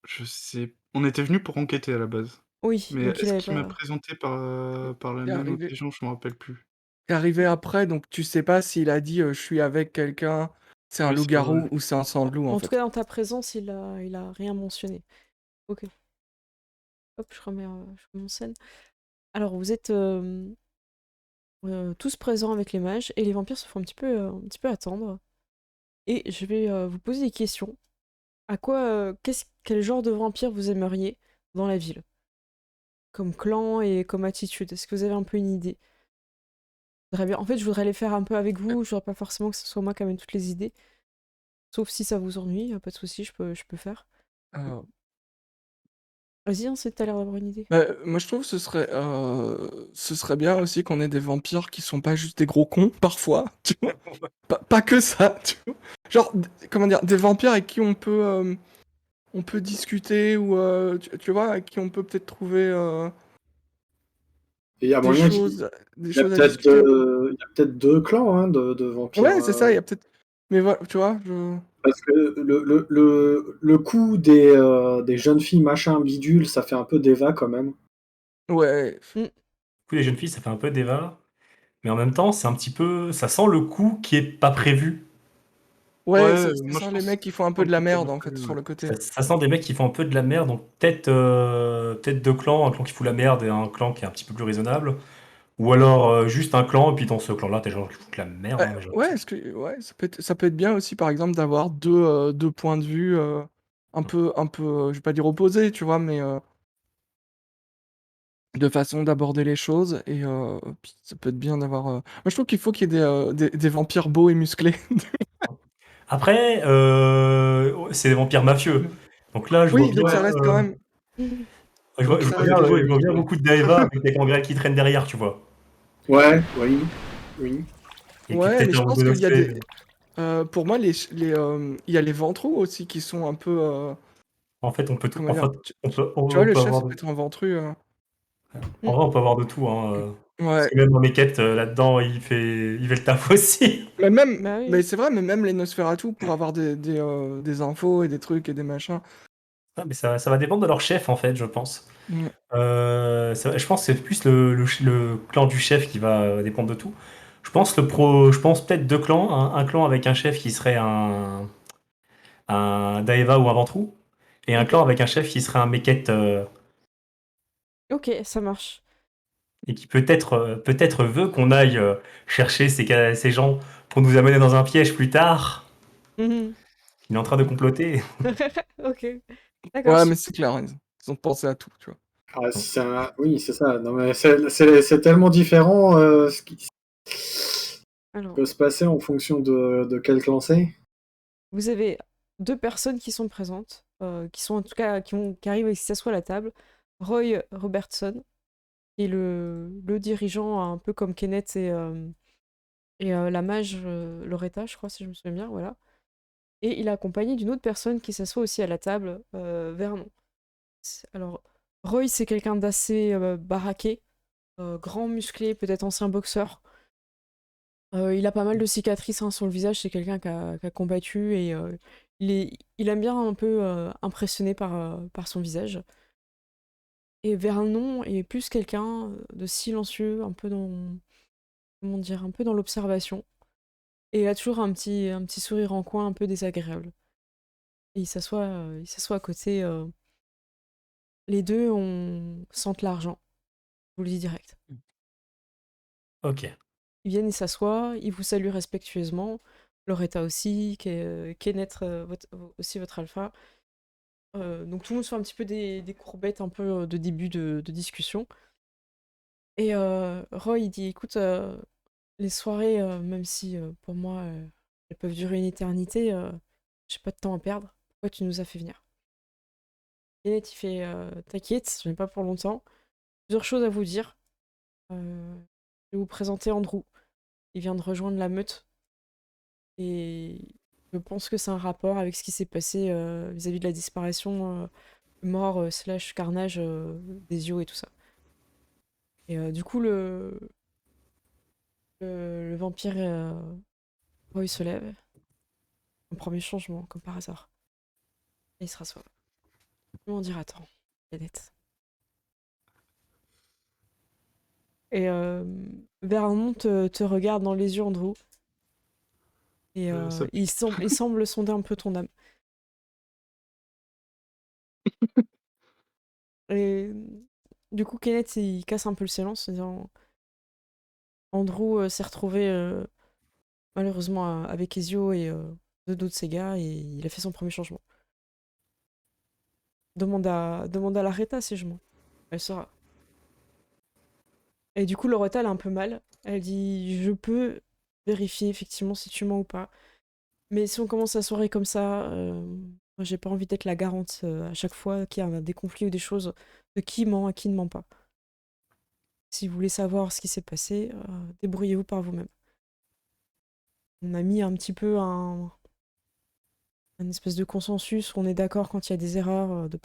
Je sais. On était venu pour enquêter à la base. Oui, Mais donc il est-ce avait qu'il m'a pas. présenté par la T'es même arrivé. occasion? Je me rappelle plus. T'es arrivé après, donc tu sais pas s'il a dit je suis avec quelqu'un, c'est un Oui, c'est vrai. loup-garou ou c'est un sans-loup en En tout cas, fait. dans ta présence, il a rien mentionné. Ok. Hop, je remets en scène. Alors, vous êtes tous présents avec les mages et les vampires se font un petit peu attendre. Et je vais vous poser des questions. Quel genre de vampire vous aimeriez dans la ville? Comme clan et comme attitude. Est-ce que vous avez un peu une idée? En fait, je voudrais les faire un peu avec vous. Je voudrais pas forcément que ce soit moi qui amène toutes les idées. Sauf si ça vous ennuie, pas de souci, je peux faire. Euh, Vas-y, hein, t'as l'air d'avoir une idée. bah, moi je trouve que ce serait bien aussi qu'on ait des vampires qui sont pas juste des gros cons parfois, tu vois. Pas que ça, tu vois. Genre, comment dire, des vampires avec qui on peut discuter ou tu vois, avec qui on peut peut-être trouver Et il y a des moyen choses, des il y a choses à discuter. il y a peut-être deux clans hein, de vampires. Ouais, c'est ça, il y a peut-être. Mais voilà, tu vois, Parce que le coup des jeunes filles machin bidule, ça fait un peu d'Eva quand même. Ouais. Hmm. Du coup, les jeunes filles, ça fait un peu débat. Mais en même temps, c'est un petit peu. Ça sent le coup qui est pas prévu. Ouais, Ouais, c'est moi je ça, les pense mecs que qui c'est font un peu un de la peu merde en fait prévu, sur ouais. le côté. Ça sent des mecs qui font un peu de la merde. Donc peut-être deux clans, un clan qui fout la merde et un clan qui est un petit peu plus raisonnable. Ou alors juste un clan, et puis dans ce clan-là, t'as des gens qui foutent la merde, hein, mais j'ai Ouais, l'impression. ouais, ça peut être bien aussi par exemple d'avoir deux points de vue un peu, je vais pas dire opposés, tu vois, mais de façon d'aborder les choses et puis ça peut être bien d'avoir, moi je trouve qu'il faut qu'il y ait des vampires beaux et musclés. Après, c'est des vampires mafieux. Donc là, je vois Oui, bien, donc ça reste quand même donc je ça vois reste bien, quand je même vois bien beaucoup de Daeva avec des gangrels qui traînent derrière, tu vois. Ouais, oui, oui. Et puis ouais, mais peut-être je un pense qu'il y a Rodonoxé. des pour moi il y a les ventreaux aussi qui sont un peu, En fait, on peut tout, comment en fait, dire? on Tu vois, on le peut chef, avoir ça peut être un ventru, en vrai, on peut avoir de tout, hein, parce ouais. que même dans Meket, là-dedans, il fait le taf aussi. Bah Mais oui. c'est vrai, mais même les Nosferatu pour avoir des infos et des trucs et des machins. Ah, mais ça va dépendre de leur chef, en fait, je pense. Mmh. Je pense que c'est plus le clan du chef qui va dépendre de tout. Je pense peut-être deux clans, un clan avec un chef qui serait un Daeva ou un Ventrou, et un OK. clan avec un chef qui serait un Meket, OK, ça marche. et qui peut-être veut qu'on aille chercher ces gens pour nous amener dans un piège plus tard. Mmh. Il est en train de comploter. OK. D'accord, Ouais, su mais c'est clair, ils ont pensé à tout, tu vois? Ah, oui, c'est ça. Non, mais c'est tellement différent ce qui alors, peut se passer en fonction de quel clan c'est. vous avez 2 personnes qui sont présentes, qui sont en tout cas qui arrivent et qui s'assoient à la table. Roy Robertson, qui est le dirigeant un peu comme Kenneth et la mage, Loretta, je crois, si je me souviens bien, voilà. Et il est accompagné d'une autre personne qui s'assoit aussi à la table, Vernon. Alors, Roy, c'est quelqu'un d'assez, baraqué, grand, musclé, peut-être ancien boxeur. Il a pas mal de cicatrices, hein, sur le visage, c'est quelqu'un qui a combattu et il aime bien un peu, impressionner par son visage. Et Vernon est plus quelqu'un, de silencieux, un peu dans comment dire? Un peu dans l'observation et il a toujours un petit sourire en coin un peu désagréable et il s'assoit à côté, les 2 sentent l'argent, je vous le dis direct. Ok. Ils viennent, ils s'assoient, ils vous saluent respectueusement. Loretta aussi, Kenneth, aussi votre alpha. Donc tout le monde se fait un petit peu des courbettes un peu de début de discussion. Et Roy, il dit, écoute, les soirées, même si pour moi, elles peuvent durer une éternité, j'ai pas de temps à perdre. Pourquoi tu nous as fait venir? Kenneth, il fait, t'inquiète, je viens pas pour longtemps. Plusieurs choses à vous dire. Je vais vous présenter Andrew. Il vient de rejoindre la meute. Et je pense que c'est un rapport avec ce qui s'est passé vis-à-vis de la disparition, mort slash carnage des yeux et tout ça. Et du coup, le vampire Roy se lève. Un premier changement, comme par hasard. Et il se rassoit. Nous on dira attends, Kenneth. Et Vernon te regarde dans les yeux, Andrew. Et Ça il semble sonder un peu ton âme. Et du coup, Kenneth, il casse un peu le silence en disant Andrew s'est retrouvé malheureusement avec Ezio et deux d'autres de ses gars et il a fait son premier changement. Demande à Laretta si je mens. Elle saura. Et du coup, Loretta, elle a un peu mal. Elle dit je peux vérifier effectivement si tu mens ou pas. Mais si on commence la soirée comme ça, moi j'ai pas envie d'être la garante à chaque fois qu'il y a des conflits ou des choses de qui ment et qui ne ment pas. Si vous voulez savoir ce qui s'est passé, débrouillez-vous par vous-même. On a mis un petit peu un espèce de consensus où on est d'accord quand il y a des erreurs de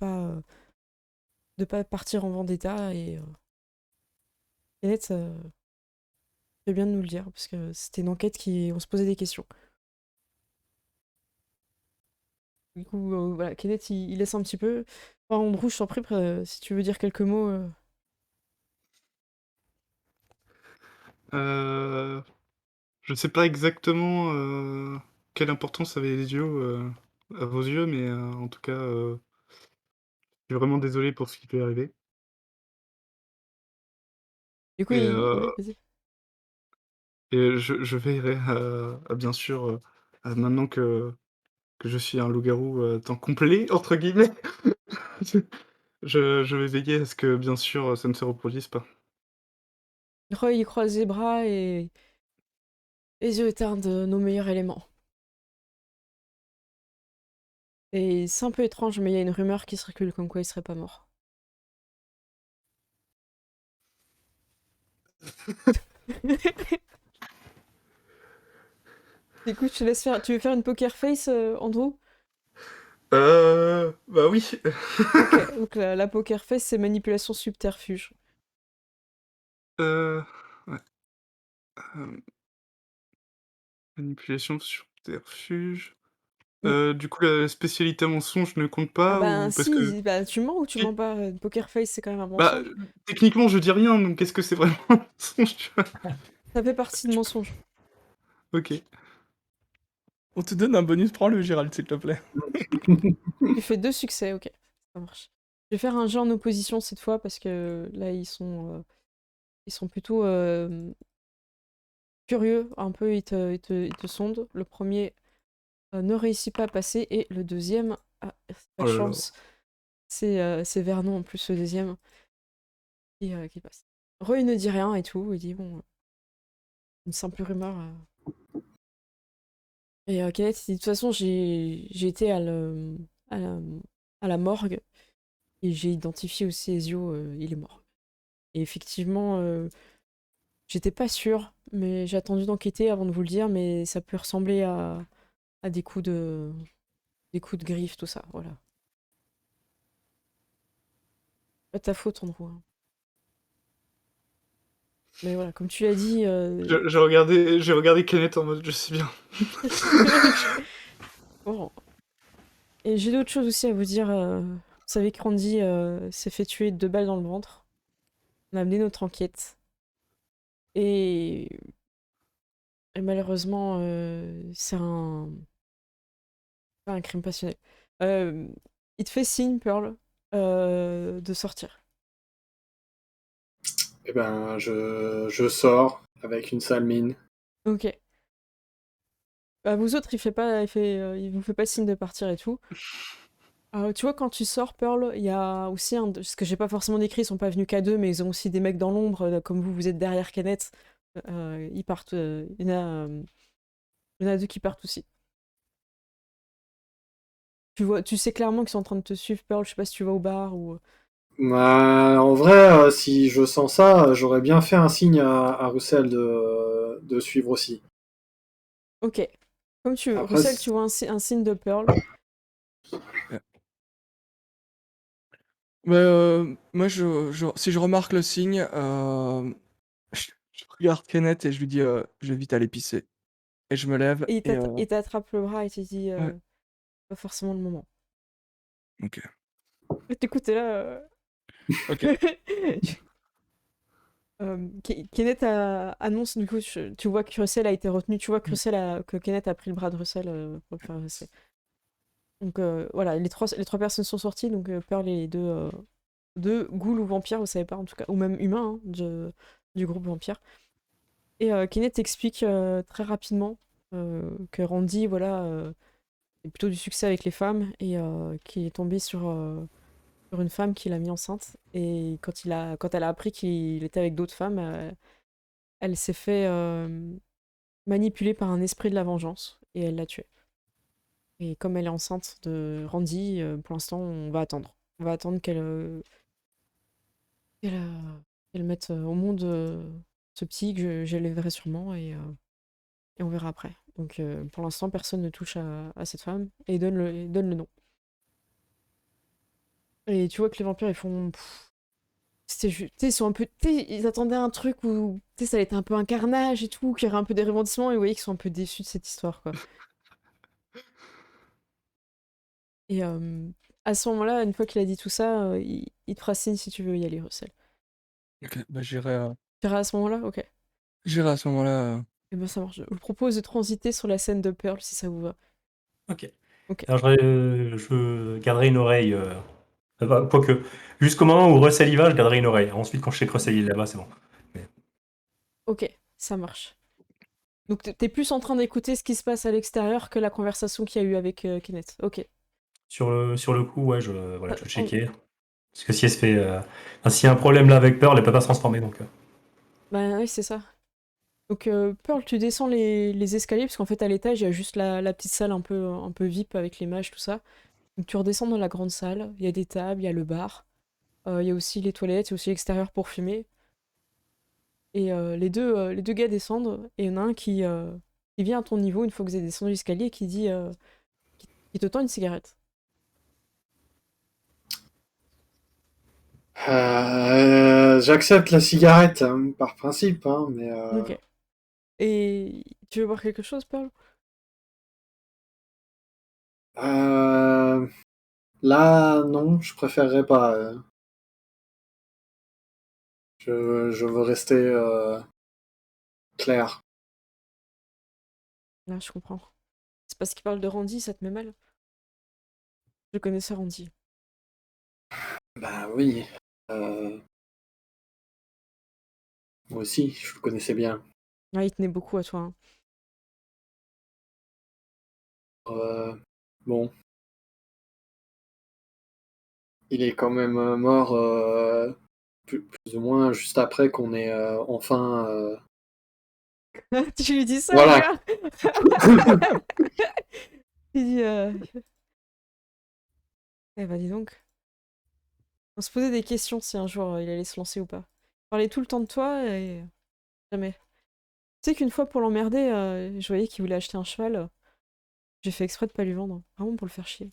pas partir en vendetta et Kenneth fait bien de nous le dire parce que c'était une enquête qui on se posait des questions. Du coup voilà, Kenneth il laisse un petit peu. Enfin, Andrew, je t'en prie, si tu veux dire quelques mots. Euh, je sais pas exactement quelle importance avaient les yeux à vos yeux, mais en tout cas, je suis vraiment désolé pour ce qui peut arriver. Du coup, Et, oui, vas-y. je veillerai bien sûr, maintenant que je suis un loup-garou temps complet, entre guillemets, Je vais veiller à ce que, bien sûr, ça ne se reproduise pas. Roy, il croise les bras et les yeux éteints de nos meilleurs éléments. Et c'est un peu étrange, mais il y a une rumeur qui circule comme quoi il serait pas mort. Écoute, je te laisse faire. Tu veux faire une poker face, Andrew? Bah oui. Ok, donc la poker face, c'est manipulation subterfuge. Ouais. Manipulation, subterfuge. Mm. Du coup, la spécialité mensonge ne compte Ah pas ben ou parce que si, bah, tu mens ou tu si mens pas? Poker face, c'est quand même un bah, mensonge. techniquement, je dis rien, donc est-ce que c'est vraiment un mensonge, tu vois? Ça fait partie de mensonge. OK. On te donne un bonus, prends-le, Gérald, s'il te plaît. Tu fais 2 succès, ok, ça marche. Je vais faire un jeu en opposition cette fois parce que là ils sont plutôt curieux, un peu ils te sondent. Le premier ne réussit pas à passer et le deuxième, ah, c'est pas Oh de là là. chance, c'est Vernon en plus le deuxième qui passe. Roy ne dit rien et tout, il dit bon, une simple rumeur. Et Kenneth, il dit de toute façon j'ai été à la, à la morgue et j'ai identifié aussi Ezio, il est mort. Et effectivement, j'étais pas sûre, mais j'ai attendu d'enquêter avant de vous le dire, mais ça peut ressembler à des coups de griffe, tout ça, voilà. Pas de ta faute, Andrew, hein. Mais voilà, comme tu l'as dit, J'ai regardé Kenneth en mode: «Je sais bien». bon. Et j'ai d'autres choses aussi à vous dire. Vous savez que Randy s'est fait tuer de 2 balles dans le ventre. On a amené notre enquête. Et, et malheureusement, c'est pas un crime passionnel. Euh, il te fait signe, Pearl, de sortir. Eh ben, je sors avec une sale mine. Ok. Bah, vous autres, il vous fait pas signe de partir et tout. Tu vois, quand tu sors, Pearl, il y a aussi ce que j'ai pas forcément décrit, ils sont pas venus qu'à deux, mais ils ont aussi des mecs dans l'ombre, comme vous êtes derrière Kenneth. Ils partent. Il y en a deux qui partent aussi. Tu sais clairement qu'ils sont en train de te suivre, Pearl. Je sais pas si tu vas au bar ou. Bah, en vrai, si je sens ça, j'aurais bien fait un signe à Russell de suivre aussi. Ok. Comme tu veux. Après, Russell, tu vois un signe de Pearl. Mais moi, si je remarque le signe, je regarde Kenneth et je lui dis je vais vite aller pisser. Et je me lève Et et il t'attrape le bras et te dit ouais, pas forcément le moment. ok. T'écoutes, t'es là. Ok. Kenneth annonce, du coup, tu vois que Russell a été retenu, tu vois que, que Kenneth a pris le bras de Russell pour le faire rester. Donc voilà, les trois personnes sont sorties, donc Pearl et les deux ghouls ou vampires, vous savez pas en tout cas, ou même humains hein, du groupe vampire. Et Kenneth explique très rapidement que Randy, voilà, a plutôt du succès avec les femmes et qu'il est tombé sur une femme qui l'a mis enceinte. Et quand elle a appris qu'il était avec d'autres femmes, elle s'est fait manipuler par un esprit de la vengeance et elle l'a tué. Et comme elle est enceinte de Randy, pour l'instant, on va attendre. On va attendre qu'elle, qu'elle mette au monde ce petit que j'élèverai sûrement et on verra après. Donc pour l'instant, personne ne touche à cette femme et donne le nom. Et tu vois que les vampires, ils font. C'était juste. Ils sont un peu. Ils attendaient un truc où. Ça allait être un peu un carnage et tout, qu'il y aurait un peu des rebondissements et vous voyez qu'ils sont un peu déçus de cette histoire, quoi. Et à ce moment-là, une fois qu'il a dit tout ça, il te fera signe si tu veux y aller, Russell. Ok, bah Tu iras à ce moment-là? Ok. j'irai à ce moment-là. Et ben ça marche. Je vous propose de transiter sur la scène de Pearl si ça vous va. Ok. Ok. Alors, je garderai une oreille. Quoique, jusqu'au moment où Russell y va, je garderai une oreille. Ensuite, quand je sais que Russell est là-bas, c'est bon. Mais Ok, ça marche. Donc t'es plus en train d'écouter ce qui se passe à l'extérieur que la conversation qu'il y a eu avec Kenneth. Ok. sur le coup, ouais, voilà, Euh, je en- checkais. Parce que si elle se fait. Enfin, s'il y a un problème là avec Pearl, elle peut pas se transformer donc. Bah oui, c'est ça. Donc Pearl, tu descends les escaliers, parce qu'en fait à l'étage, il y a juste la petite salle un peu VIP avec les mages, tout ça. Donc tu redescends dans la grande salle, il y a des tables, il y a le bar, il y a aussi les toilettes, il y a aussi l'extérieur pour fumer. Et les deux gars descendent, et il y en a un qui vient à ton niveau une fois que vous avez descendu l'escalier et qui dit qui te tend une cigarette. J'accepte la cigarette par principe, hein, mais Ok. Et tu veux boire quelque chose, Pearl? euh, là, non, je préférerais pas. Je veux rester clair. Là, je comprends. C'est parce qu'il parle de Randy, ça te met mal? Je connaissais Randy. Bah oui, euh, moi aussi, je le connaissais bien. Ah, il tenait beaucoup à toi, hein. Euh, bon, il est quand même mort plus ou moins juste après qu'on ait enfin. Tu lui dis ça, Voilà. gars? Il dit eh ben dis donc. On se posait des questions si un jour il allait se lancer ou pas. Il parlait tout le temps de toi et jamais. Tu sais qu'une fois pour l'emmerder, je voyais qu'il voulait acheter un cheval. J'ai fait exprès de pas lui vendre. Vraiment pour le faire chier.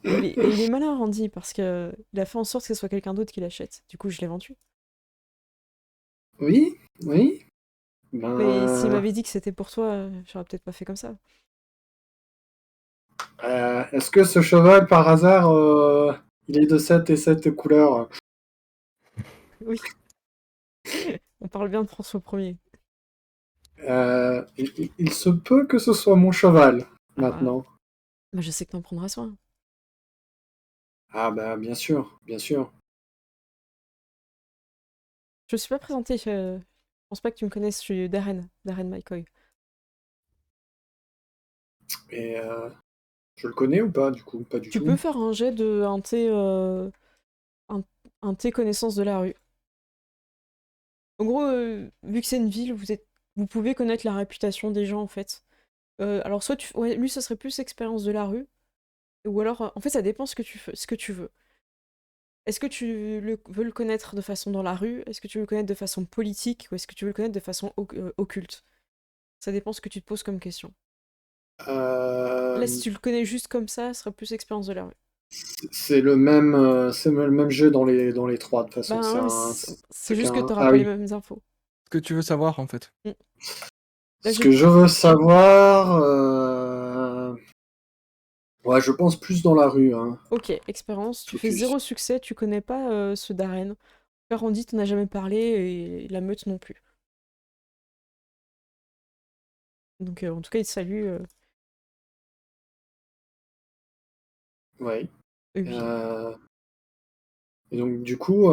Et il est malin, Randy, parce que il a fait en sorte que ce soit quelqu'un d'autre qui l'achète. Du coup, je l'ai vendu. Oui, oui. Mais s'il Ben, m'avait dit que c'était pour toi, j'aurais peut-être pas fait comme ça. est-ce que ce cheval, par hasard, il est de cette et cette couleur? Oui, on parle bien de François Ier. Il se peut que ce soit mon cheval, Ah bah, maintenant. bah, je sais que t'en prendras soin. Ah bah, bien sûr, bien sûr. Je me suis pas présenté, je pense pas que tu me connaisses, je suis Darren McCoy. Et je le connais ou pas, du coup? Pas du Tu peux tout. faire un jet de un, un thé connaissance de la rue. En gros, vu que c'est une ville, vous pouvez connaître la réputation des gens en fait. Alors soit ouais, lui, ça serait plus expérience de la rue, ou alors, en fait, ça dépend ce que tu veux. Est-ce que veux le connaître de façon dans la rue? Est-ce que tu veux le connaître de façon politique? Ou est-ce que tu veux le connaître de façon occulte? Ça dépend ce que tu te poses comme question. Là, si Euh, tu le connais juste comme ça ce serait plus expérience de la rue. c'est le même jeu dans les trois, de toute façon. Ben C'est ouais, mais un, c'est juste que t'auras ah pas les oui. mêmes infos. Ce que tu veux savoir, en fait. Mm. Là, Ce que je veux savoir, ouais, je pense plus dans la rue, hein, Ok, expérience, tu fais focus. 0 succès, tu connais pas ce Darren. Randy t'en a jamais parlé et la meute non plus. Donc en tout cas, il te salue. Ouais. Oui. Euh, et donc, du coup,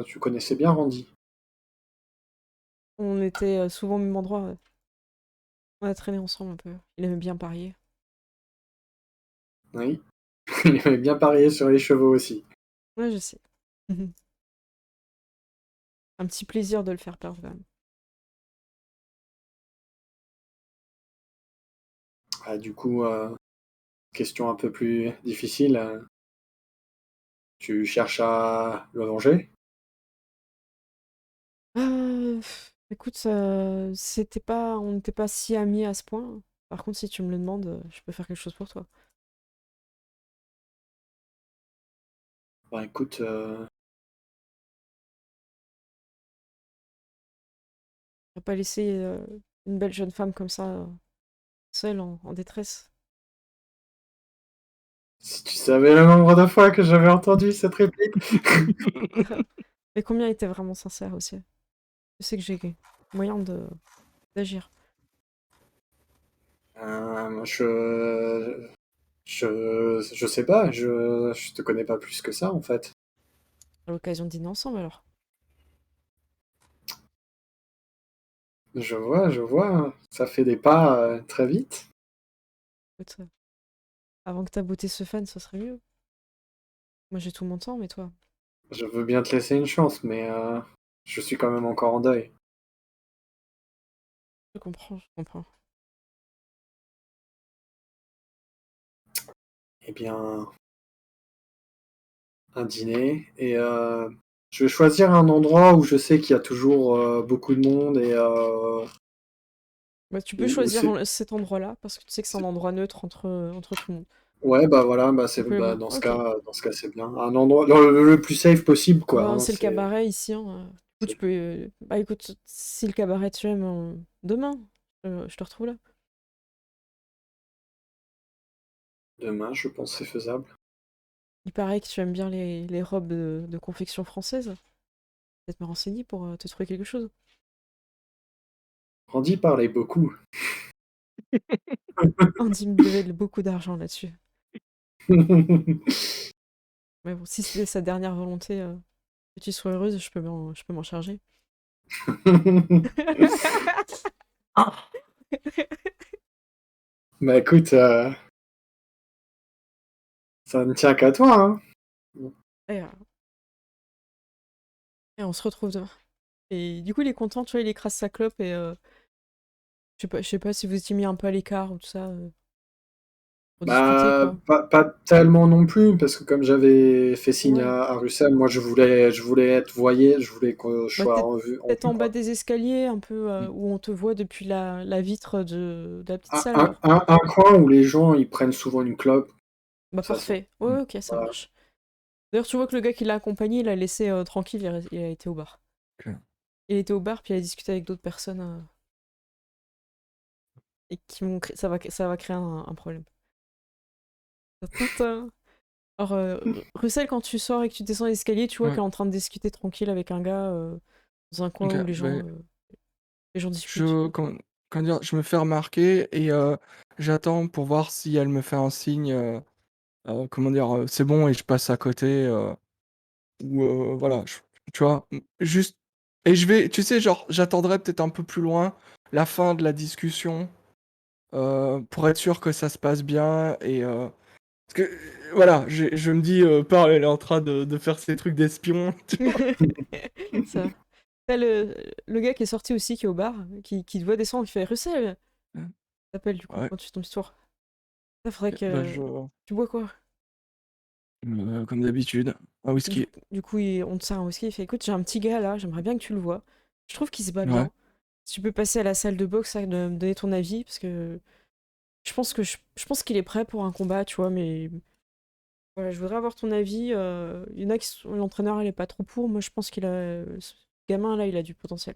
tu connaissais bien Randy. On était souvent au même endroit. On a traîné ensemble un peu. Il aimait bien parier. Oui. Il avait bien parié sur les chevaux aussi. Ouais, je sais. Un petit plaisir de le faire perdre quand même. Ah, du coup, question un peu plus difficile. Tu cherches à le venger? Écoute, on n'était pas si amis à ce point. Par contre, si tu me le demandes, je peux faire quelque chose pour toi. Bah écoute, Je vais pas laisser une belle jeune femme comme ça, seule, en détresse. si tu savais le nombre de fois que j'avais entendu cette réplique. Mais combien était vraiment sincère aussi. Je sais que j'ai moyen d'agir. Je sais pas, je te connais pas plus que ça en fait. À l'occasion de dîner ensemble alors. Je vois, ça fait des pas très vite. Écoute, avant que ta beauté se fane, ce serait mieux. Moi, j'ai tout mon temps, mais toi? Je veux bien te laisser une chance, mais je suis quand même encore en deuil. Je comprends, je comprends. Eh bien, un dîner, et je vais choisir un endroit où je sais qu'il y a toujours beaucoup de monde et Bah, tu peux où choisir c'est. cet endroit-là, parce que tu sais que c'est un endroit neutre entre tout le monde. Ouais, bah voilà, bah c'est bah, Simplement. Ok. dans ce cas c'est bien. Un endroit le plus safe possible, quoi. Ben, Hein, c'est le c'est cabaret ici, hein. Du coup, tu peux... Bah écoute, si le cabaret tu aimes, demain, je te retrouve là. demain, je pense que c'est faisable. Il paraît que tu aimes bien les robes de confection française. Peut-être me renseigner pour te trouver quelque chose. Randy parlait beaucoup. Andy me devait beaucoup d'argent là-dessus. Mais bon, si c'était sa dernière volonté, que tu sois heureuse, je peux m'en charger. Ah, Bah écoute, ça ne tient qu'à toi, hein. Et, et on se retrouve demain. Et du coup, il est content, tu vois, il écrase sa clope et je sais pas si vous étiez mis un peu à l'écart ou tout ça, pour discuter, Bah, quoi. pas tellement non plus, parce que comme j'avais fait signe Ouais. à Russell, moi je voulais être voyé, je voulais que je Bah, sois en peut-être vue, en bas quoi. des escaliers, un peu, Mm. où on te voit depuis la vitre de la petite salle, alors. Un coin où les gens ils prennent souvent une clope, Bah, ça sent. parfait. Ouais, ok, ça Voilà. marche. D'ailleurs, tu vois que le gars qui l'a accompagné, il l'a laissé tranquille, il a été au bar. Ok. Il était au bar, puis il a discuté avec d'autres personnes, et qui vont ça va créer un problème. Tintin. Alors, Russell, quand tu sors et que tu descends l'escalier, tu vois Ouais. qu'elle est en train de discuter tranquille avec un gars dans un coin Ok. où Ben, les gens discutent. comment dire, je me fais remarquer et j'attends pour voir si elle me fait un signe. Comment dire, c'est bon et je passe à côté. Ou voilà, tu vois, juste. Et je vais, tu sais, genre, j'attendrai peut-être un peu plus loin la fin de la discussion pour être sûr que ça se passe bien et parce que voilà, je me dis, Pearl, elle est en train de faire ses trucs d'espion. Tu vois. Ça. T'as le gars qui est sorti aussi, qui est au bar, qui te voit descendre, qui fait Russell, t'appelles du coup Ouais, quand tu tombes sur. Ça faudrait bah que. Tu bois quoi? comme d'habitude, un Du, whisky. du coup, on te sert un whisky, il fait écoute, j'ai un petit gars là, j'aimerais bien que tu le vois. Je trouve qu'il se bat Ouais. bien. Si tu peux passer à la salle de boxe, ça, de me donner ton avis, parce que je pense qu'il est prêt pour un combat, tu vois, mais voilà, je voudrais avoir ton avis. Il y en a qui l'entraîneur, elle est pas trop pour. Moi, je pense qu'il a. Ce gamin là, il a du potentiel.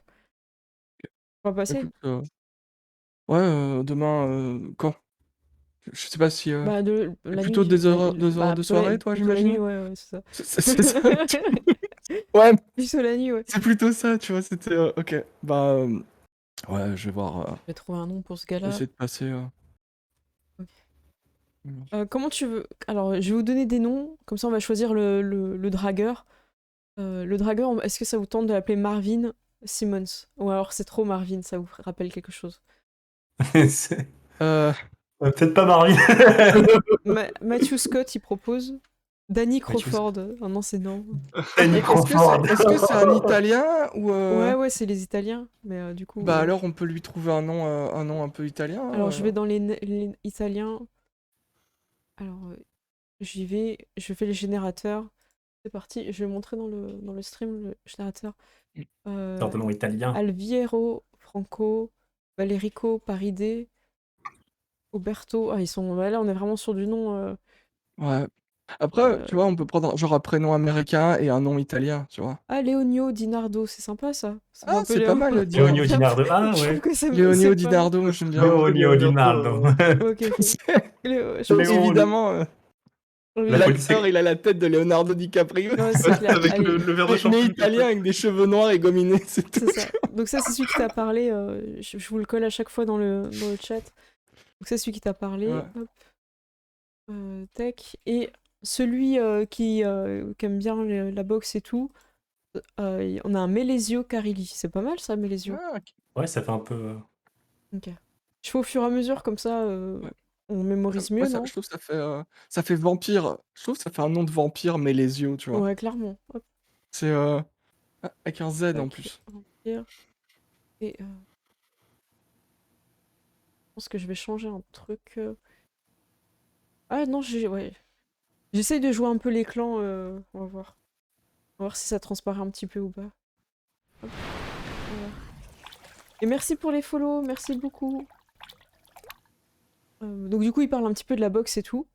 On va passer? Écoute, ouais, demain, quand? Je sais pas si. Bah, la nuit, Plutôt deux heures bah, de soirée, toi, plutôt la j'imagine? nuit, ouais, ouais, c'est ça. C'est ça. Ouais, Plutôt la nuit, ouais. c'est plutôt ça, tu vois. C'était. Ok. Bah. Ouais, je vais voir. Je vais trouver un nom pour ce Je vais gars-là. essayer de passer. Ok. Comment tu veux? Alors, je vais vous donner des noms, comme ça on va choisir le dragueur. Le dragueur, est-ce que ça vous tente de l'appeler Marvin Simmons? Ou alors c'est trop Marvin, ça vous rappelle quelque chose? c'est- Euh, Peut-être pas Marie. Matthew Scott, il propose. Danny Mathieu, Crawford, un non, c'est non. Danny Crawford. est-ce que c'est un Italien ou Ouais, ouais, c'est les Italiens, mais du coup. bah alors on peut lui trouver un nom un peu italien. Alors, je vais dans les Italiens. Alors, j'y vais, je fais les générateurs. C'est parti, je vais montrer dans le stream le générateur. C'est un Euh, nom italien. Alviero, Franco, Valerico, Paride, Oberto. Ah, ils sont. Bah, là, on est vraiment sur du nom. Ouais. Après, Euh, tu vois, on peut prendre genre un prénom américain et un nom italien, tu vois. Ah, Leonio Di Nardo, c'est sympa ça. Ça fait Ah, un peu c'est pas Léo. mal, Leonio Di Dinardo. Nardo. Ah Je trouve ouais. que Léonio c'est Di pas mal. Nardo, moi j'aime bien. Leonio Di Nardo. Ok, ok. Je pense. Léo, Évidemment, la Oui. police. l'acteur, il a la tête de Leonardo DiCaprio. Ouais, c'est clair. Avec Allez, le verre de Mais champagne. italien avec des cheveux noirs et gominés, c'est tout. c'est ça. Donc ça, c'est celui qui t'a parlé. Je vous le colle à chaque fois dans le chat. Donc c'est celui qui t'a parlé. Ouais. Hop. Tech. Et celui qui aime bien la boxe et tout, on a un Melesio Carilli. C'est pas mal ça, Melesio. Ah, ok. Ouais, ça fait un peu. Ok. Je fais au fur et à mesure, comme ça, Ouais. On mémorise mieux, Moi, non? je trouve que ça fait vampire. Je trouve que ça fait un nom de vampire, mais les yeux, tu vois. Ouais, clairement. Hop, C'est avec un Z en tac, plus. vampire. Et je pense que je vais changer un truc. Ah non, ouais. J'essaye de jouer un peu les clans, on va voir. On va voir si ça transparaît un petit peu ou pas. Hop, voilà. Et merci pour les follow, merci beaucoup. Donc du coup, il parle un petit peu de la boxe et tout.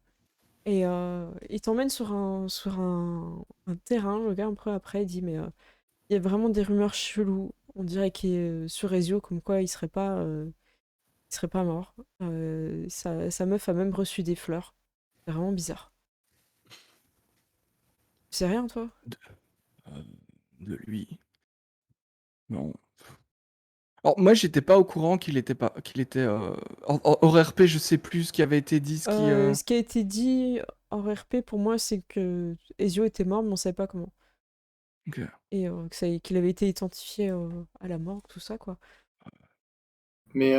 Et il t'emmène sur un terrain. Le gars, un peu après, il dit, mais il y a vraiment des rumeurs cheloues. On dirait qu'il est sur Ezio, comme quoi il serait pas mort. Sa meuf a même reçu des fleurs. C'est vraiment bizarre. Tu sais rien, toi? De, euh, de lui. Non. Alors moi, j'étais pas au courant qu'il était hors RP. Je sais plus ce qui avait été dit, ce qui. Ce qui a été dit en RP pour moi, c'est que Ezio était mort, mais on savait pas comment. Ok. Et qu'il avait été identifié à la morgue, tout ça, quoi. Mais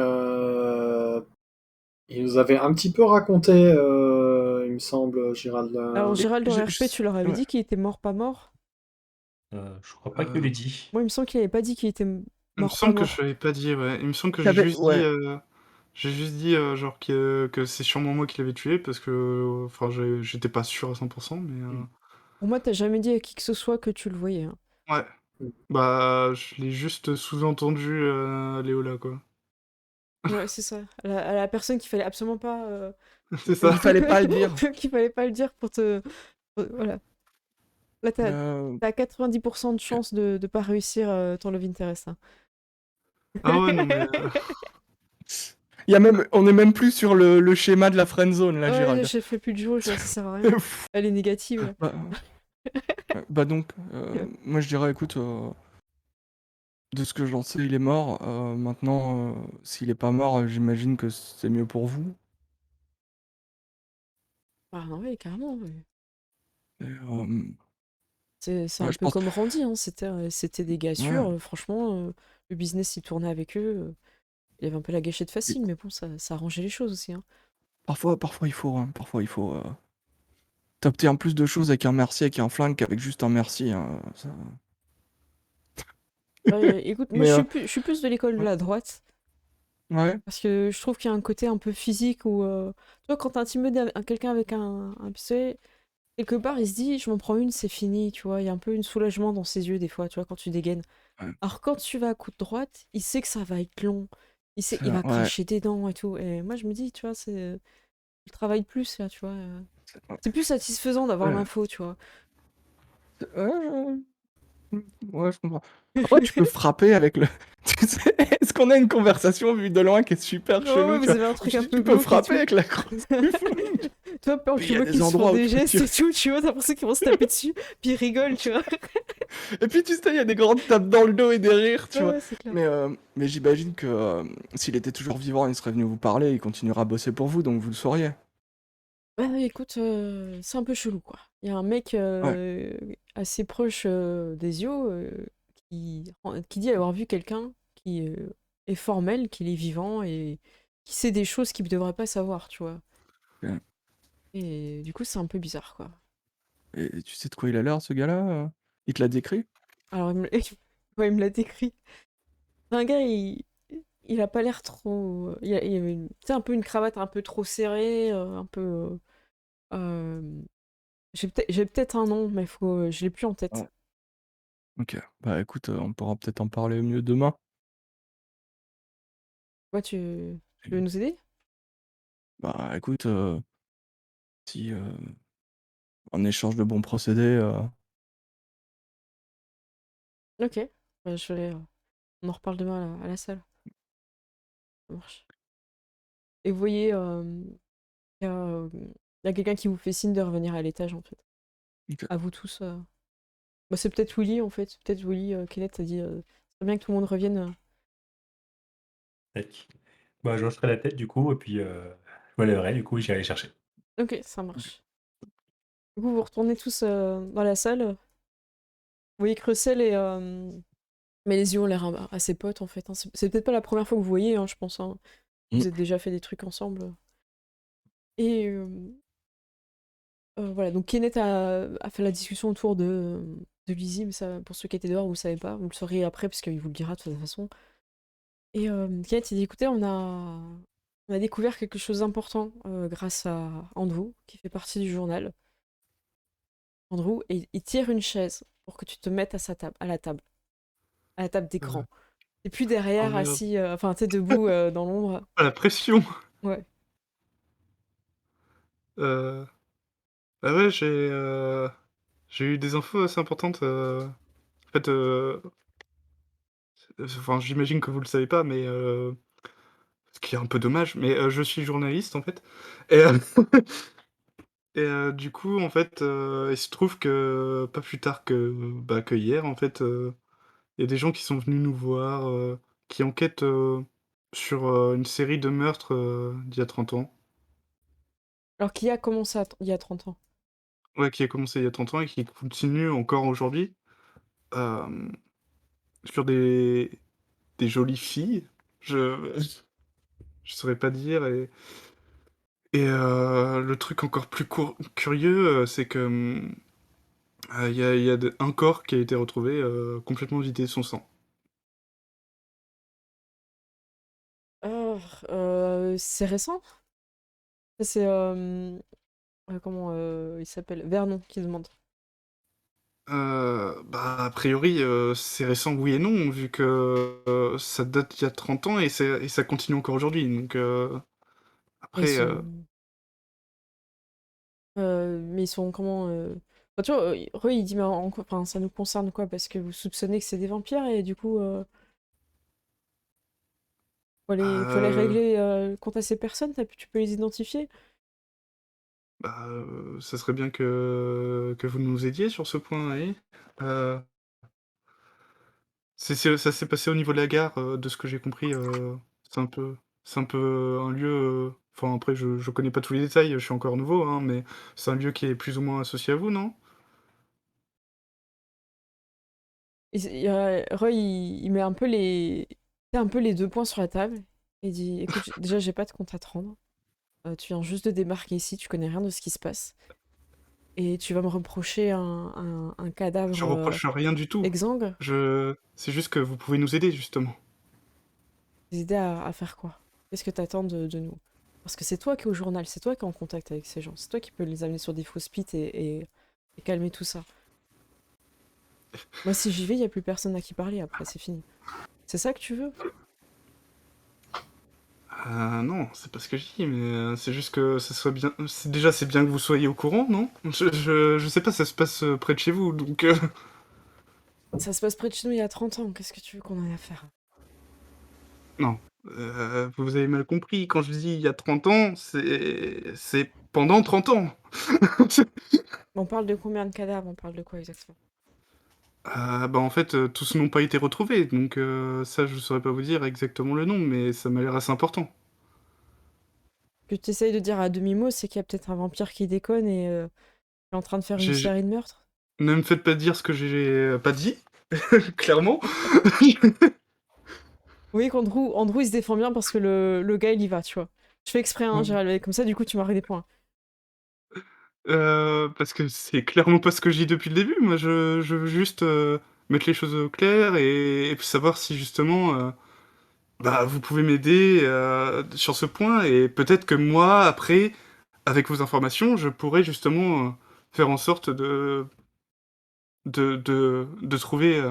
il nous avait un petit peu raconté, il me semble, Gérald. Alors, Et Gérald, en RP, tu leur avais ouais. dit qu'il était mort, pas mort? Je crois pas qu'il l'ait dit. Moi, il me semble qu'il avait pas dit qu'il était Il me mort, pas semble que je mort. l'avais pas dit, ouais. Il me semble que Ouais. j'ai juste dit genre que c'est sûrement moi qui l'avais tué parce que enfin j'étais pas sûr à 100%, mais Pour moi, t'as jamais dit à qui que ce soit que tu le voyais, hein. ouais. Bah je l'ai juste sous-entendu Léola quoi. Ouais, c'est ça. À la personne qu'il fallait absolument pas... C'est ça. Il fallait pas le dire. qu'il fallait pas le dire pour te... Voilà. Là, t'as 90% de chance de pas réussir ton Love Interest, hein. Ah ouais non mais On est même plus sur le schéma de la friend zone là, Ouais, Gérald. j'ai fait plus de jauge, là, ça sert à rien. Elle est négative, là. Bah, bah donc, moi je dirais, écoute, de ce que j'en sais, il est mort. Maintenant, s'il est pas mort, j'imagine que c'est mieux pour vous. Ah non, ouais, carrément, ouais. Et, C'est un je peu pense. comme Randy, hein. C'était des gars sûrs, Ouais. franchement, le business il tournait avec eux, il y avait un peu la gâchette Et facile, mais bon, ça arrangeait les choses aussi, hein. parfois il faut, hein, t'obtiens plus de choses avec un merci, avec un flingue qu'avec juste un merci, hein, ça. Écoute, moi Mais je suis plus de l'école de ouais, la droite, ouais, parce que je trouve qu'il y a un côté un peu physique où, tu vois, quand t'intimides quelqu'un avec un pistolet, quelque part il se dit, je m'en prends une, c'est fini, tu vois, il y a un peu un soulagement dans ses yeux des fois, tu vois, quand tu dégaines. ouais, Alors quand tu vas à coup de droite, il sait que ça va être long, il va ouais, cracher des dents et tout, et moi je me dis, tu vois, il travaille plus là, tu vois. ouais, C'est plus satisfaisant d'avoir ouais, l'info, tu vois. ouais, ouais, je comprends. Après, tu peux frapper avec le. Tu sais, est-ce qu'on a une conversation vue de loin qui est super Oh, chelou, ouais, tu vous vois? avez un Où truc tu un dis, peu tu peux glauque et frapper tout. avec la grosse du flingue. Tu vois, pendant Puis que il y le a mec des ils se font endroits où des tu peux gestes tirer. et tout, tu vois, t'as l'impression qu'ils vont se taper dessus, puis ils rigolent, tu vois. Et puis tu sais, il y a des grandes tapes dans le dos et des rires, tu Ouais, vois. ouais, c'est clair. Mais j'imagine que s'il était toujours vivant, il serait venu vous parler, il continuera à bosser pour vous, donc vous le sauriez. Ouais, écoute, c'est un peu chelou, quoi. Il y a un mec Ouais. assez proche des yeux qui dit avoir vu quelqu'un qui est formel, qu'il est vivant et qui sait des choses qu'il ne devrait pas savoir, tu vois. Ok. Et du coup, c'est un peu bizarre, quoi. Et tu sais de quoi il a l'air, ce gars-là? Il te l'a décrit? Alors, ouais, il me l'a décrit. C'est un gars, il a pas l'air trop. Il avait tu sais, un peu une cravate un peu trop serrée, un peu. Euh, j'ai peut-être un nom, mais je l'ai plus en tête. Ouais. Ok. Bah écoute, on pourra peut-être en parler mieux demain. Ouais, tu veux nous aider? Bah écoute, si en échange de bons procédés, Ok. Bah, on en reparle demain à la salle. Ça marche. Et vous voyez, il y a, il y a quelqu'un qui vous fait signe de revenir à l'étage, en fait. ok. À vous tous. Bah, c'est peut-être Willy, en fait. Peut-être Willy, Kenneth a dit c'est bien que tout le monde revienne. Tac. Bah, je hocherai la tête du coup, et puis je me lèverai, du coup, et j'irai les chercher. Ok, ça marche. Du coup, vous retournez tous dans la salle. Vous voyez que Russell et Mélésio ont l'air assez potes, en fait, hein. C'est peut-être pas la première fois que vous voyez, hein, je pense, hein. Mm. Vous avez déjà fait des trucs ensemble. Et voilà, donc Kenneth a fait la discussion autour de Lizzie, mais ça, pour ceux qui étaient dehors, vous le savez pas, vous le saurez après, parce qu'il vous le dira de toute façon. Et Kenneth, il dit, écoutez, on a découvert quelque chose d'important grâce à Andrew, qui fait partie du journal. Andrew, et il tire une chaise pour que tu te mettes à la table Euh, d'écran. Et puis Oh derrière, merde. assis, enfin, tu sais, debout dans l'ombre. Ah, la pression. Ouais. Euh, Ah ouais, j'ai eu des infos assez importantes. En fait, enfin, j'imagine que vous le savez pas, mais ce qui est un peu dommage, mais je suis journaliste en fait. Et, et du coup, en fait, il se trouve que pas plus tard que hier, en fait, il y a des gens qui sont venus nous voir, qui enquêtent sur une série de meurtres d'il y a 30 ans. Alors qui a commencé il y a 30 ans. Ouais, qui a commencé il y a 30 ans et qui continue encore aujourd'hui. euh, sur des jolies filles. Je, je saurais pas dire. Et le truc encore plus curieux, c'est que il y a un corps qui a été retrouvé complètement vidé de son sang. Oh, c'est récent? Ça, c'est comment il s'appelle? Vernon qui demande. Bah, a priori, c'est récent, oui et non, vu que ça date d'il y a 30 ans et ça continue encore aujourd'hui. Donc Et ils après, sont. Mais ils sont comment enfin, tu vois, Roy, il dit, mais enfin, ça nous concerne quoi? Parce que vous soupçonnez que c'est des vampires et du coup, faut les euh, régler quant à ces personnes, tu peux les identifier? bah, ça serait bien que vous nous aidiez sur ce point, oui. Euh, ça s'est passé au niveau de la gare, de ce que j'ai compris. C'est un peu, c'est un peu un lieu. Enfin, après, je connais pas tous les détails, je suis encore nouveau, hein, mais c'est un lieu qui est plus ou moins associé à vous, non? Roy, il met un peu les deux points sur la table et il dit, écoute, déjà, j'ai pas de compte à te rendre. Tu viens juste de débarquer ici, tu connais rien de ce qui se passe. Et tu vas me reprocher un Je cadavre reproche rien du tout. exsangue? C'est juste que vous pouvez nous aider, justement. Des idées à faire quoi? Qu'est-ce que t'attends de nous? Parce que c'est toi qui es au journal, c'est toi qui es en contact avec ces gens, c'est toi qui peux les amener sur des fausses pistes et calmer tout ça. Moi, si j'y vais, il y a plus personne à qui parler après, c'est fini. C'est ça que tu veux? Non, c'est pas ce que je dis, mais c'est juste que ça soit bien. Déjà, c'est bien que vous soyez au courant, non? Je sais pas, ça se passe près de chez vous, donc. Ça se passe près de chez nous il y a 30 ans, qu'est-ce que tu veux qu'on en ait à faire? Non. Vous avez mal compris. Quand je dis il y a 30 ans, c'est pendant 30 ans. On parle de combien de cadavres? On parle de quoi exactement? Bah, en fait, tous n'ont pas été retrouvés, donc ça, je saurais pas vous dire exactement le nom, mais ça m'a l'air assez important. Ce que tu essayes de dire à demi-mot, c'est qu'il y a peut-être un vampire qui déconne et est en train de faire une J'ai série de meurtres? Ne me faites pas dire ce que j'ai pas dit, clairement. Oui, qu'Andrew, il se défend bien parce que le gars, il y va, tu vois. Je fais exprès, hein, Gérald, comme ça, du coup, tu marques des points. Parce que c'est clairement pas ce que je dis depuis le début. Moi, je veux juste mettre les choses au clair et savoir si justement, bah, vous pouvez m'aider sur ce point et peut-être que moi, après, avec vos informations, je pourrais justement faire en sorte de trouver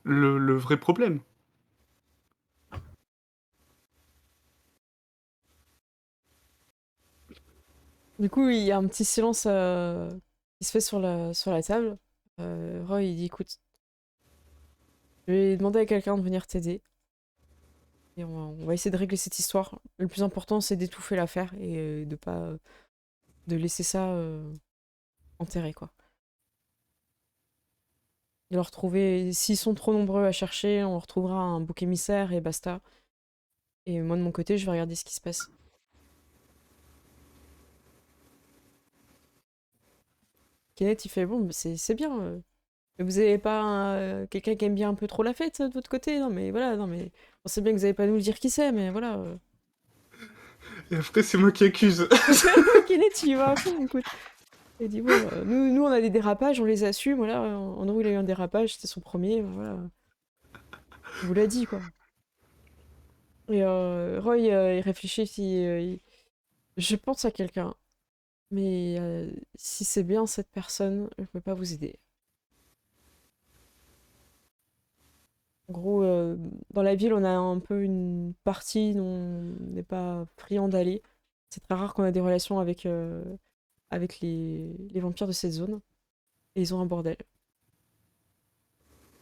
le vrai problème. Du coup, il y a un petit silence qui se fait sur la table. Roy, il dit, écoute, je vais demander à quelqu'un de venir t'aider. Et on va essayer de régler cette histoire. Le plus important, c'est d'étouffer l'affaire et de pas de laisser ça enterré, quoi. De leur retrouver, s'ils sont trop nombreux à chercher, on retrouvera un bouc émissaire et basta. Et moi, de mon côté, je vais regarder ce qui se passe. Kenneth, il fait, bon, bah, c'est bien. Mais vous avez pas quelqu'un qui aime bien un peu trop la fête de votre côté? Non, mais voilà, non, mais on sait bien que vous avez pas à nous le dire qui c'est, mais voilà. Et après, c'est moi qui accuse. Kenneth, il va à fond, écoute. Il dit, bon, nous, on a des dérapages, on les assume, voilà. Andrew, il a eu un dérapage, c'était son premier, voilà. On vous l'a dit, quoi. Et Roy, il réfléchit, je pense à quelqu'un, mais si c'est bien cette personne, je peux pas vous aider. En gros, dans la ville, on a un peu une partie dont on n'est pas friand d'aller. C'est très rare qu'on a des relations avec les vampires de cette zone. Et ils ont un bordel.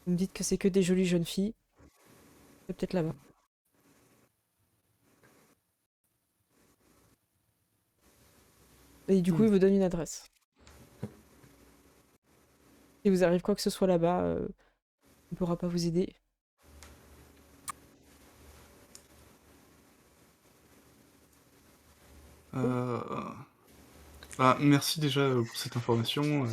Vous me dites que c'est que des jolies jeunes filles. C'est peut-être là-bas. Et du coup, il vous donne une adresse. Si vous arrive quoi que ce soit là-bas, on ne pourra pas vous aider. Euh, Bah, merci déjà pour cette information.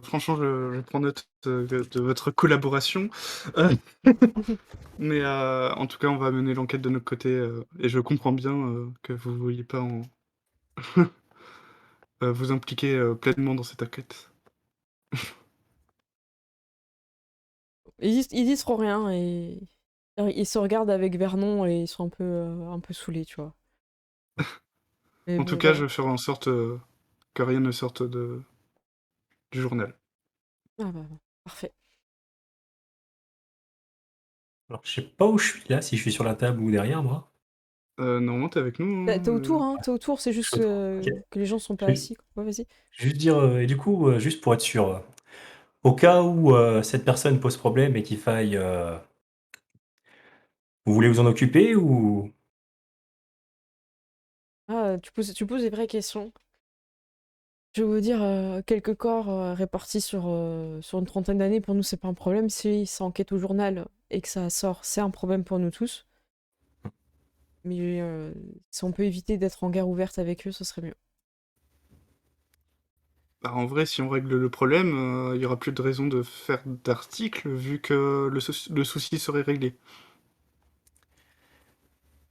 Franchement, je prends note de votre collaboration. Euh, Mais en tout cas, on va mener l'enquête de notre côté. Et je comprends bien que vous ne vouliez pas vous impliquer pleinement dans cette enquête. Ils disent trop rien et ils se regardent avec Vernon et ils sont un peu saoulés, tu vois. Mais En tout bon, cas, voilà. je ferai en sorte que rien ne sorte du journal. Ah bah, parfait. Alors, je sais pas où je suis là, si je suis sur la table ou derrière moi. Normalement, t'es avec nous. T'es autour, hein, t'es autour, c'est Je juste suis autour. Ok. que les gens sont pas Je vais assis, quoi. Ouais, vas-y. juste dire, et du coup, juste pour être sûr, au cas où cette personne pose problème et qu'il faille, vous voulez vous en occuper ou... Ah, tu poses des vraies questions. Je vais vous dire, quelques corps répartis sur une trentaine d'années, pour nous, c'est pas un problème. Si ça enquête au journal et que ça sort, c'est un problème pour nous tous. Mais si on peut éviter d'être en guerre ouverte avec eux, ce serait mieux. Bah, en vrai, si on règle le problème, il y aura plus de raison de faire d'articles vu que le souci serait réglé.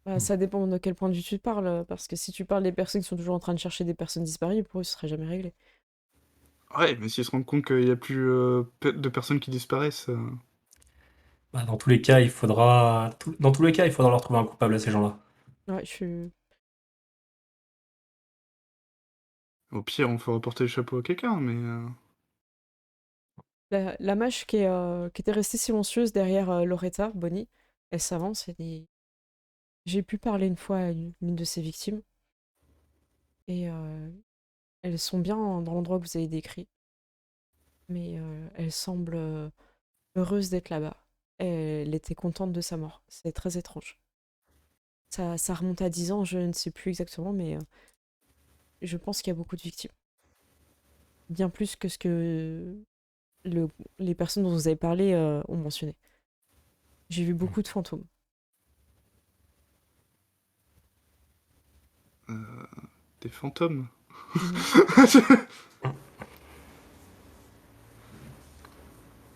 Bah, ça dépend de quel point de vue tu parles, parce que si tu parles des personnes qui sont toujours en train de chercher des personnes disparues, pour eux, ce serait jamais réglé. Ouais, mais s'ils se rendent compte qu'il y a plus de personnes qui disparaissent, Bah, dans tous les cas, dans tous les cas, il faudra leur trouver un coupable à ces gens-là. Ouais, je suis... au pire, on fera porter le chapeau à quelqu'un, mais... La mage qui était restée silencieuse derrière Loretta, Bonnie, elle s'avance et dit... J'ai pu parler une fois à l'une de ses victimes, et elles sont bien dans l'endroit que vous avez décrit, mais elles semblent heureuses d'être là-bas. Elle était contente de sa mort. C'est très étrange. Ça remonte à 10 ans, je ne sais plus exactement, mais je pense qu'il y a beaucoup de victimes. Bien plus que ce que les personnes dont vous avez parlé ont mentionné. J'ai vu beaucoup de fantômes. des fantômes. Mhm.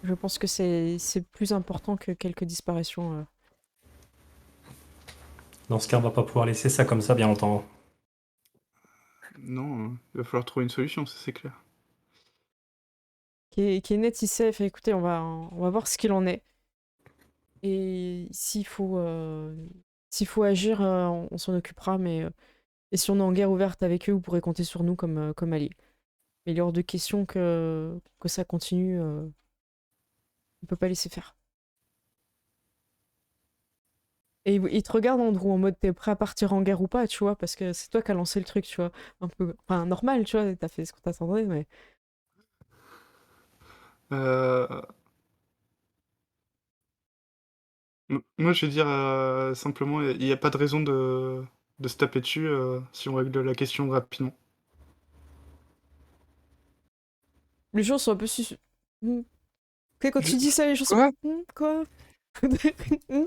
Je pense que c'est plus important que quelques disparitions. Dans ce cas, on va pas pouvoir laisser ça comme ça bien longtemps. Non, il va falloir trouver une solution, ça c'est clair. Kenneth, il sait, fait écoutez, on va voir ce qu'il en est. Et s'il faut agir, on s'en occupera, mais et si on est en guerre ouverte avec eux, vous pourrez compter sur nous comme alliés. Mais il est hors de question que ça continue. On peut pas laisser faire. Et il te regarde, Andrew, en mode t'es prêt à partir en guerre ou pas, tu vois, parce que c'est toi qui as lancé le truc, tu vois. Un peu. Enfin, normal, tu vois, t'as fait ce qu'on t'attendait, mais. Euh, Moi, je vais dire simplement, il n'y a pas de raison de se taper dessus si on règle la question rapidement. Les gens sont un peu Hmm. Quand Je- tu dis ça, les gens sont. Quoi? Quoi? Hmm.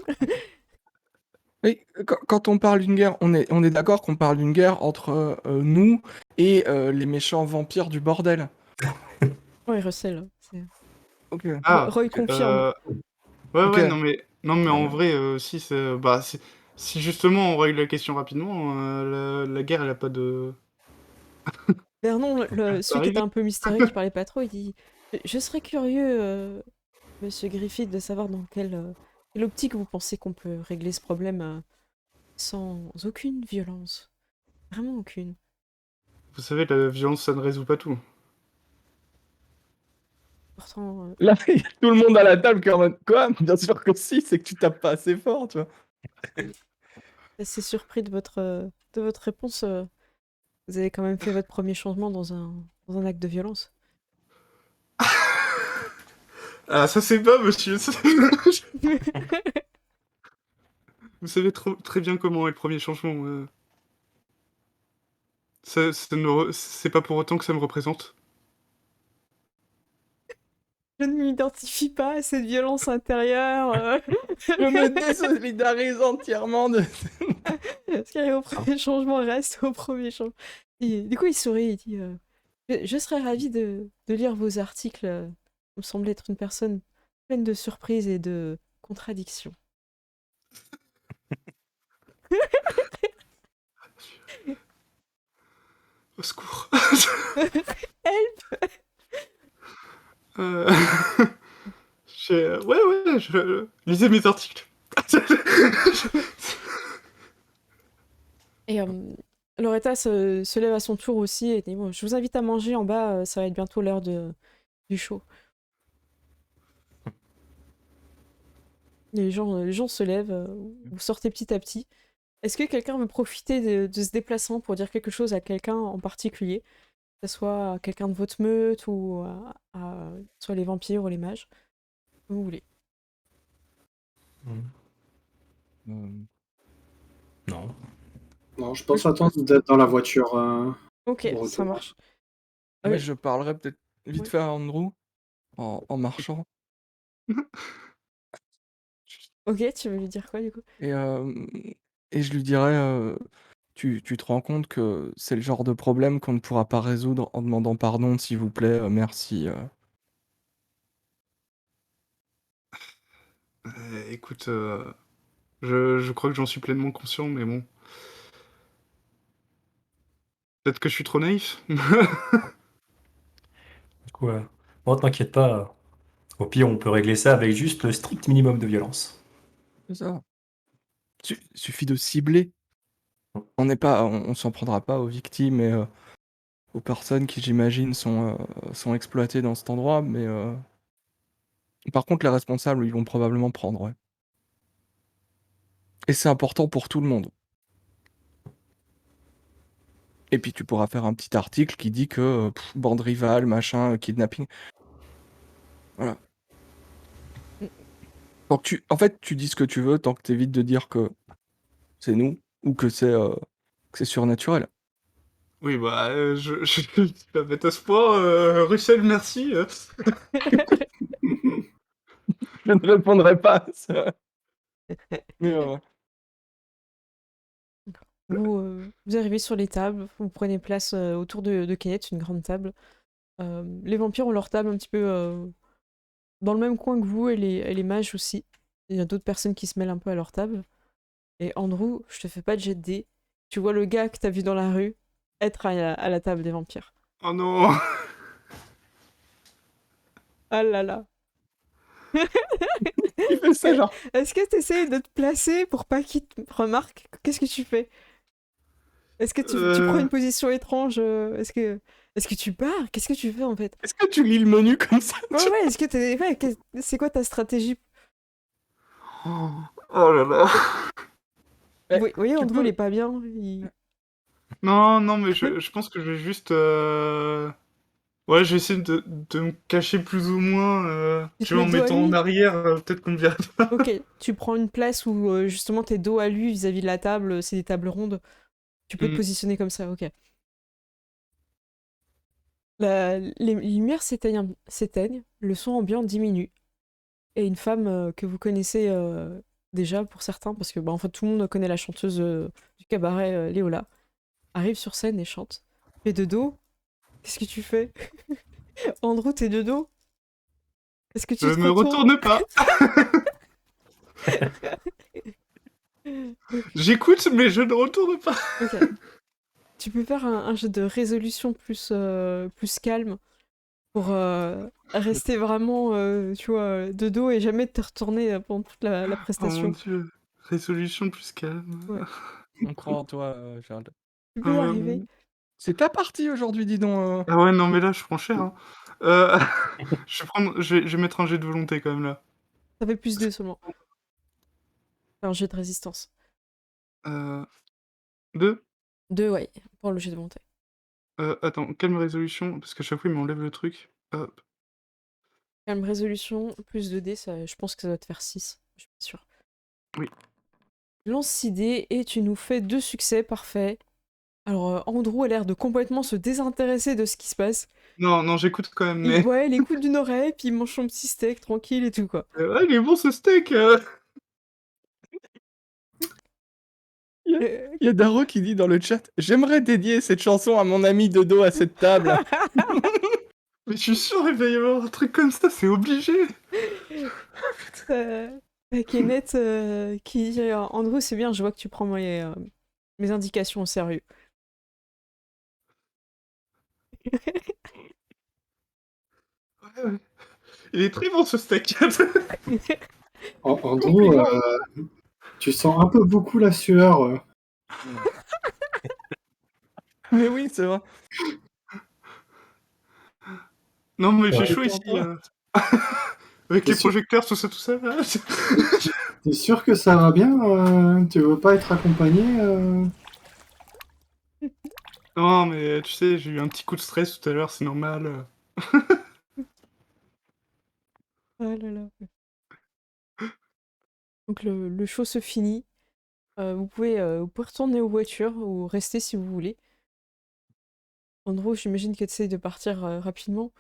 Oui, quand on parle d'une guerre, on est d'accord qu'on parle d'une guerre entre nous et les méchants vampires du bordel. Ouais, Russell. Ah, Roy ok, confirme. ouais, Ok. ouais, non, mais en vrai, si, bah, Si justement on règle la question rapidement, la guerre, elle a pas de... Vernon, peut celui qui était arriver. un peu mystérieux, qui parlait pas trop, il dit je serais curieux, monsieur Griffith, de savoir dans quelle optique vous pensez qu'on peut régler ce problème sans aucune violence. Vraiment aucune. Vous savez, la violence, ça ne résout pas tout. Pourtant, Là, il y a tout le monde à la table qui est en mode quoi? Bien sûr que si, c'est que tu tapes pas assez fort, tu vois. assez surpris de votre réponse. Vous avez quand même fait votre premier changement dans un acte de violence. Ah, ça c'est pas, monsieur. Vous savez très bien comment est le premier changement. C'est pas pour autant que ça me représente. Je ne m'identifie pas à cette violence intérieure. Je me désolidarise entièrement de. Ce qui arrive au premier changement reste au premier changement. Et du coup, il sourit, il dit je serais ravi de lire vos articles. Vous me semblez être une personne pleine de surprises et de contradictions. Au secours. Help. Euh, ouais, lisez mes articles. Et Loretta se lève à son tour aussi et dit bon, je vous invite à manger en bas, ça va être bientôt l'heure du show. Les gens se lèvent, vous sortez petit à petit. Est-ce que quelqu'un veut profiter de ce déplacement pour dire quelque chose à quelqu'un en particulier? Que ce soit à quelqu'un de votre meute ou soit les vampires ou les mages, comme vous voulez. Non. Non, je pense attendre d'être dans la voiture Ok, au ça retour. marche. Mais je parlerai peut-être vite Ouais. fait à Andrew en marchant. Ok, tu veux lui dire quoi du coup? Et, je lui dirais tu te rends compte que c'est le genre de problème qu'on ne pourra pas résoudre en demandant pardon, s'il vous plaît, merci. Écoute, je crois que j'en suis pleinement conscient, mais bon. Peut-être que je suis trop naïf. Du coup, bon, t'inquiète pas. Au pire, on peut régler ça avec juste le strict minimum de violence. C'est ça. Suffit de cibler. On s'en prendra pas aux victimes et aux personnes qui, j'imagine, sont exploitées dans cet endroit, mais par contre, les responsables, ils vont probablement prendre, ouais. Et c'est important pour tout le monde. Et puis tu pourras faire un petit article qui dit que bande rivale, machin, kidnapping. Voilà. En fait, tu dis ce que tu veux tant que t'évites de dire que c'est nous ou que c'est surnaturel. Oui, bah, je suis pas bête à ce point. Russell, merci. Je ne répondrai pas à ça. Mais, Vous arrivez sur les tables, vous prenez place autour de Kenneth, une grande table. Les vampires ont leur table un petit peu dans le même coin que vous et les mages aussi. Il y a d'autres personnes qui se mêlent un peu à leur table. Et Andrew, je te fais pas de jet de dés. Tu vois le gars que t'as vu dans la rue être à la table des vampires. Oh non. Ah là là. il fait ça genre. Est-ce que t'essayes de te placer pour pas qu'il te remarque? Qu'est-ce que tu fais? Est-ce que tu prends une position étrange? Est-ce que tu pars? Qu'est-ce que tu fais en fait? Est-ce que tu lis le menu comme ça? Ouais, est-ce que t'es. Ouais, c'est quoi ta stratégie? Oh là là. Vous voyez, tu Andrew, peux- il est pas bien. Non, mais je pense que je vais juste... Ouais, je vais essayer de me cacher plus ou moins. Tu Tu te vois, mets en dos à mettant en lui? arrière, peut-être qu'on me verra pas. Ok, tu prends une place où justement t'es dos à lui vis-à-vis de la table, c'est des tables rondes. Tu peux te Mm. positionner comme ça, ok. Les lumières s'éteignent, le son ambiant diminue. Et une femme que vous connaissez déjà pour certains, parce que bah, en fait tout le monde connaît la chanteuse du cabaret Léola, arrive sur scène et chante. Mais de dos, qu'est-ce que tu fais? Andrew, t'es de dos? Est-ce que Je tu te me retournes? retourne pas. Ok. J'écoute, mais je ne retourne pas. Ok. Tu peux faire un jeu de résolution plus calme pour rester vraiment, tu vois, de dos et jamais te retourner pendant toute la Oh mon prestation. dieu. Résolution plus calme. Ouais. On croit en toi, Gérald. Tu Ah peux y arriver. merde. C'est ta partie aujourd'hui, dis donc. Ah ouais, non, mais là, je prends cher. Hein. Je vais mettre un jet de volonté quand même là. Ça fait plus 2 seulement. Enfin, un jet de résistance. 2. 2, ouais, pour le jet de montée. Attends, calme résolution, parce qu'à chaque fois, il m'enlève le truc. Hop. Calme résolution, plus 2 dés, je pense que ça doit te faire 6. Je suis pas sûre. Oui. Lance 6 dés et tu nous fais 2 succès, parfait. Alors, Andrew a l'air de complètement se désintéresser de ce qui se passe. Non, non, j'écoute quand même, Il, mais. ouais, il écoute d'une oreille, puis il mange son petit steak tranquille et tout, quoi. Ouais, il est bon ce steak. Euh, Il y a Daro qui dit dans le chat: J'aimerais dédier cette chanson à mon ami de dos à cette table. Mais je suis sûr, il va y avoir un truc comme ça, c'est obligé. Kenneth qui dit Andrew, c'est bien, je vois que tu prends mes indications au sérieux. Ouais, ouais. Il est très bon ce steak. Andrew, tu sens un peu beaucoup la sueur. Mais oui, c'est vrai. Non, mais j'ai Ouais. chaud ici. Avec T'es les sûr, projecteurs, tout ça, tout ça. Là. t'es sûr que ça va bien? Tu veux pas être accompagné? Non, mais tu sais, j'ai eu un petit coup de stress tout à l'heure, c'est normal. Oh là là. Donc le show se finit. Vous pouvez retourner aux voitures ou rester si vous voulez. Andrew, j'imagine que tu essayes de partir rapidement.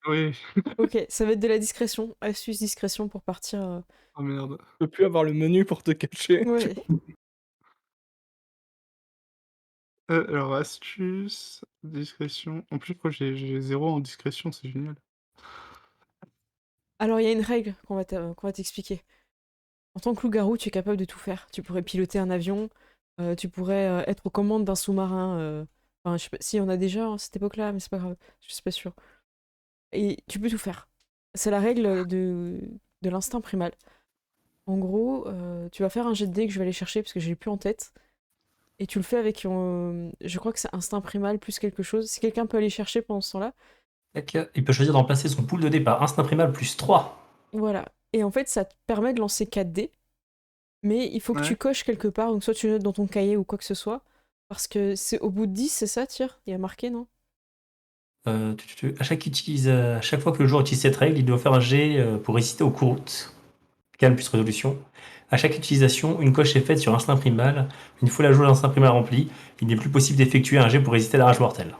Oui. Ok, ça va être de la discrétion. Astuce discrétion pour partir. Oh merde. Tu peux plus avoir le menu pour te cacher. Ouais. Alors, astuce, discrétion. En plus, je crois que j'ai 0 en discrétion, c'est génial. Alors, il y a une règle qu'on va t'expliquer. En tant que loup-garou, tu es capable de tout faire. Tu pourrais piloter un avion, tu pourrais être aux commandes d'un sous-marin. Enfin, je sais pas si on a déjà à cette époque-là, mais c'est pas grave, je suis pas sûre. Et tu peux tout faire. C'est la règle de l'instinct primal. En gros, tu vas faire un jet de dés que je vais aller chercher parce que je l'ai plus en tête. Et tu le fais avec, je crois que c'est instinct primal plus quelque chose. Si quelqu'un peut aller chercher pendant ce temps-là, Il peut choisir de remplacer son pool de dés par instinct primal plus 3. voilà. Et en fait, ça te permet de lancer 4 dés. Mais il faut que tu Ouais. coches quelque part, donc soit tu notes dans ton cahier ou quoi que ce soit. Parce que c'est au bout de 10, c'est ça, tire? Il y a marqué, non? À chaque fois que le joueur utilise cette règle, il doit faire un jet pour résister aux courroutes. Calme plus résolution. À chaque utilisation, une coche est faite sur instinct primal. Une fois la jauge d'instinct primal remplie, il n'est plus possible d'effectuer un jet pour résister à la rage mortelle.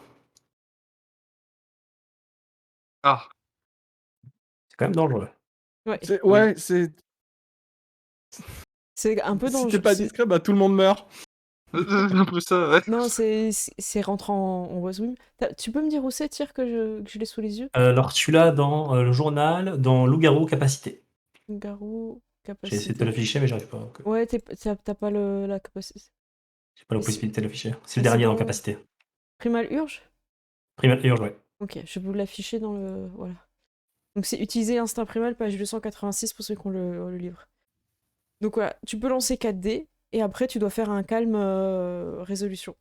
Ah. C'est quand même dangereux. Ouais. Ouais, c'est. C'est un peu Si t'es dangereux. pas discret, bah tout le monde meurt. C'est un peu ça, ouais. Non, c'est rentrant en voix zoom. Tu peux me dire où c'est, tire, que je l'ai sous les yeux? Alors, tu l'as dans le journal, dans Loup-garou capacité. Garou, J'ai essayé de te capacité. l'afficher, mais j'arrive pas. Ouais, t'as pas la capacité. J'ai pas la Mais possibilité de l'afficher. C'est le mais c'est dernier dans dans capacité. Primal Urge? Primal urge, ouais. Ok, je vais vous l'afficher dans le. Voilà. Donc c'est utiliser instinct primal, page 286 pour ceux qui ont le livre. Donc voilà, tu peux lancer 4 dés et après tu dois faire un calme résolution.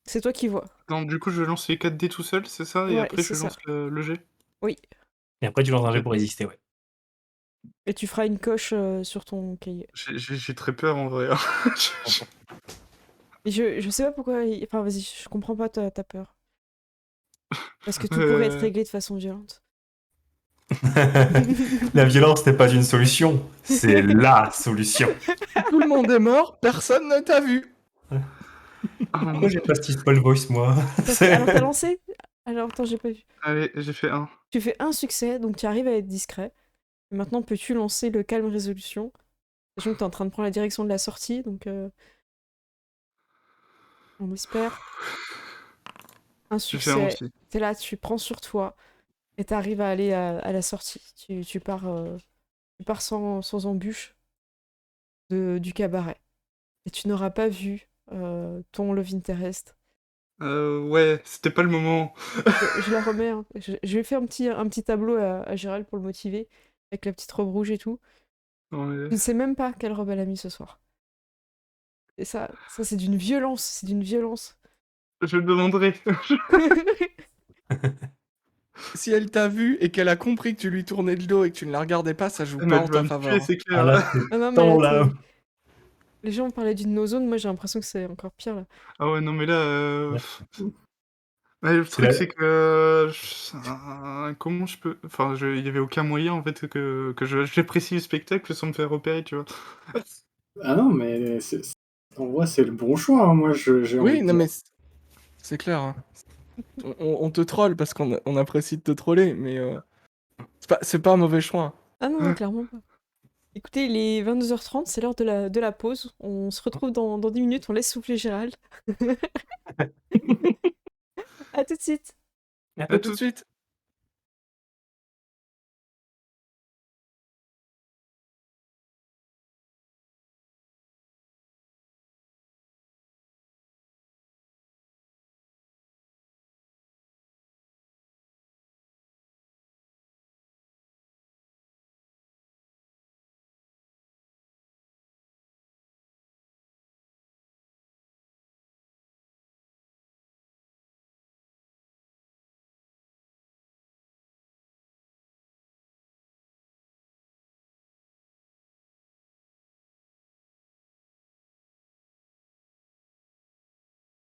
C'est toi qui vois. Donc, du coup, je lance les 4 dés tout seul, c'est ça? Et Ouais, après, c'est je ça. lance le jet? Oui. Et après, tu lances un jet Ok. pour résister, ouais. Et tu feras une coche sur ton cahier. J'ai très peur en vrai. Hein. Et je sais pas pourquoi. Enfin, vas-y, je comprends pas ta peur. Parce que tout pourrait être Euh, réglé de façon violente. La violence n'est pas une solution, c'est LA solution. Tout le monde est mort, personne ne t'a vu. Pourquoi j'ai pas Steve Paul Voice, moi? Alors t'as lancé? Alors attends, j'ai pas vu. Allez, j'ai fait 1. Tu fais un succès, donc tu arrives à être discret. Et maintenant, peux-tu lancer le calme résolution? Sachant que t'es en train de prendre la direction de la sortie, donc on espère. Un J'ai fait 1 succès. aussi. T'es là, tu prends sur toi et t'arrives à aller à la sortie. Tu pars sans embûche. du cabaret. Et tu n'auras pas vu ton love interest. Ouais, c'était pas le moment. Je la remets, hein. Je vais faire un petit tableau à Gérald pour le motiver, avec la petite robe rouge et tout. Ouais, Je ne sais même pas quelle robe elle a mis ce soir. Et ça c'est d'une violence, c'est d'une violence. je le demanderai. Si elle t'a vu et qu'elle a compris que tu lui tournais le dos et que tu ne la regardais pas, ça joue Mais pas elle en va ta me faveur, tuer, hein. c'est Ah clair. là, c'est Ah non, mais tant là, là. les gens parlaient d'une no-zone, moi j'ai l'impression que c'est encore pire là. Ah ouais, non, mais là... Ouais. ouais, le C'est truc, la- c'est que... comment je peux... Enfin, il y avait aucun moyen, en fait, que j'apprécie le spectacle sans me faire repérer, tu vois. Ah non, mais en vrai, c'est le bon choix, hein, moi, j'ai envie Oui, de non, dire. mais c'est clair, hein. On te troll parce qu'on apprécie de te troller, mais c'est pas un mauvais choix, hein. Ah non, non, clairement pas. Écoutez, il est 22h30, c'est l'heure de la pause. On se retrouve dans 10 minutes, on laisse souffler Gérald. À tout de suite. Ah, À tout de suite.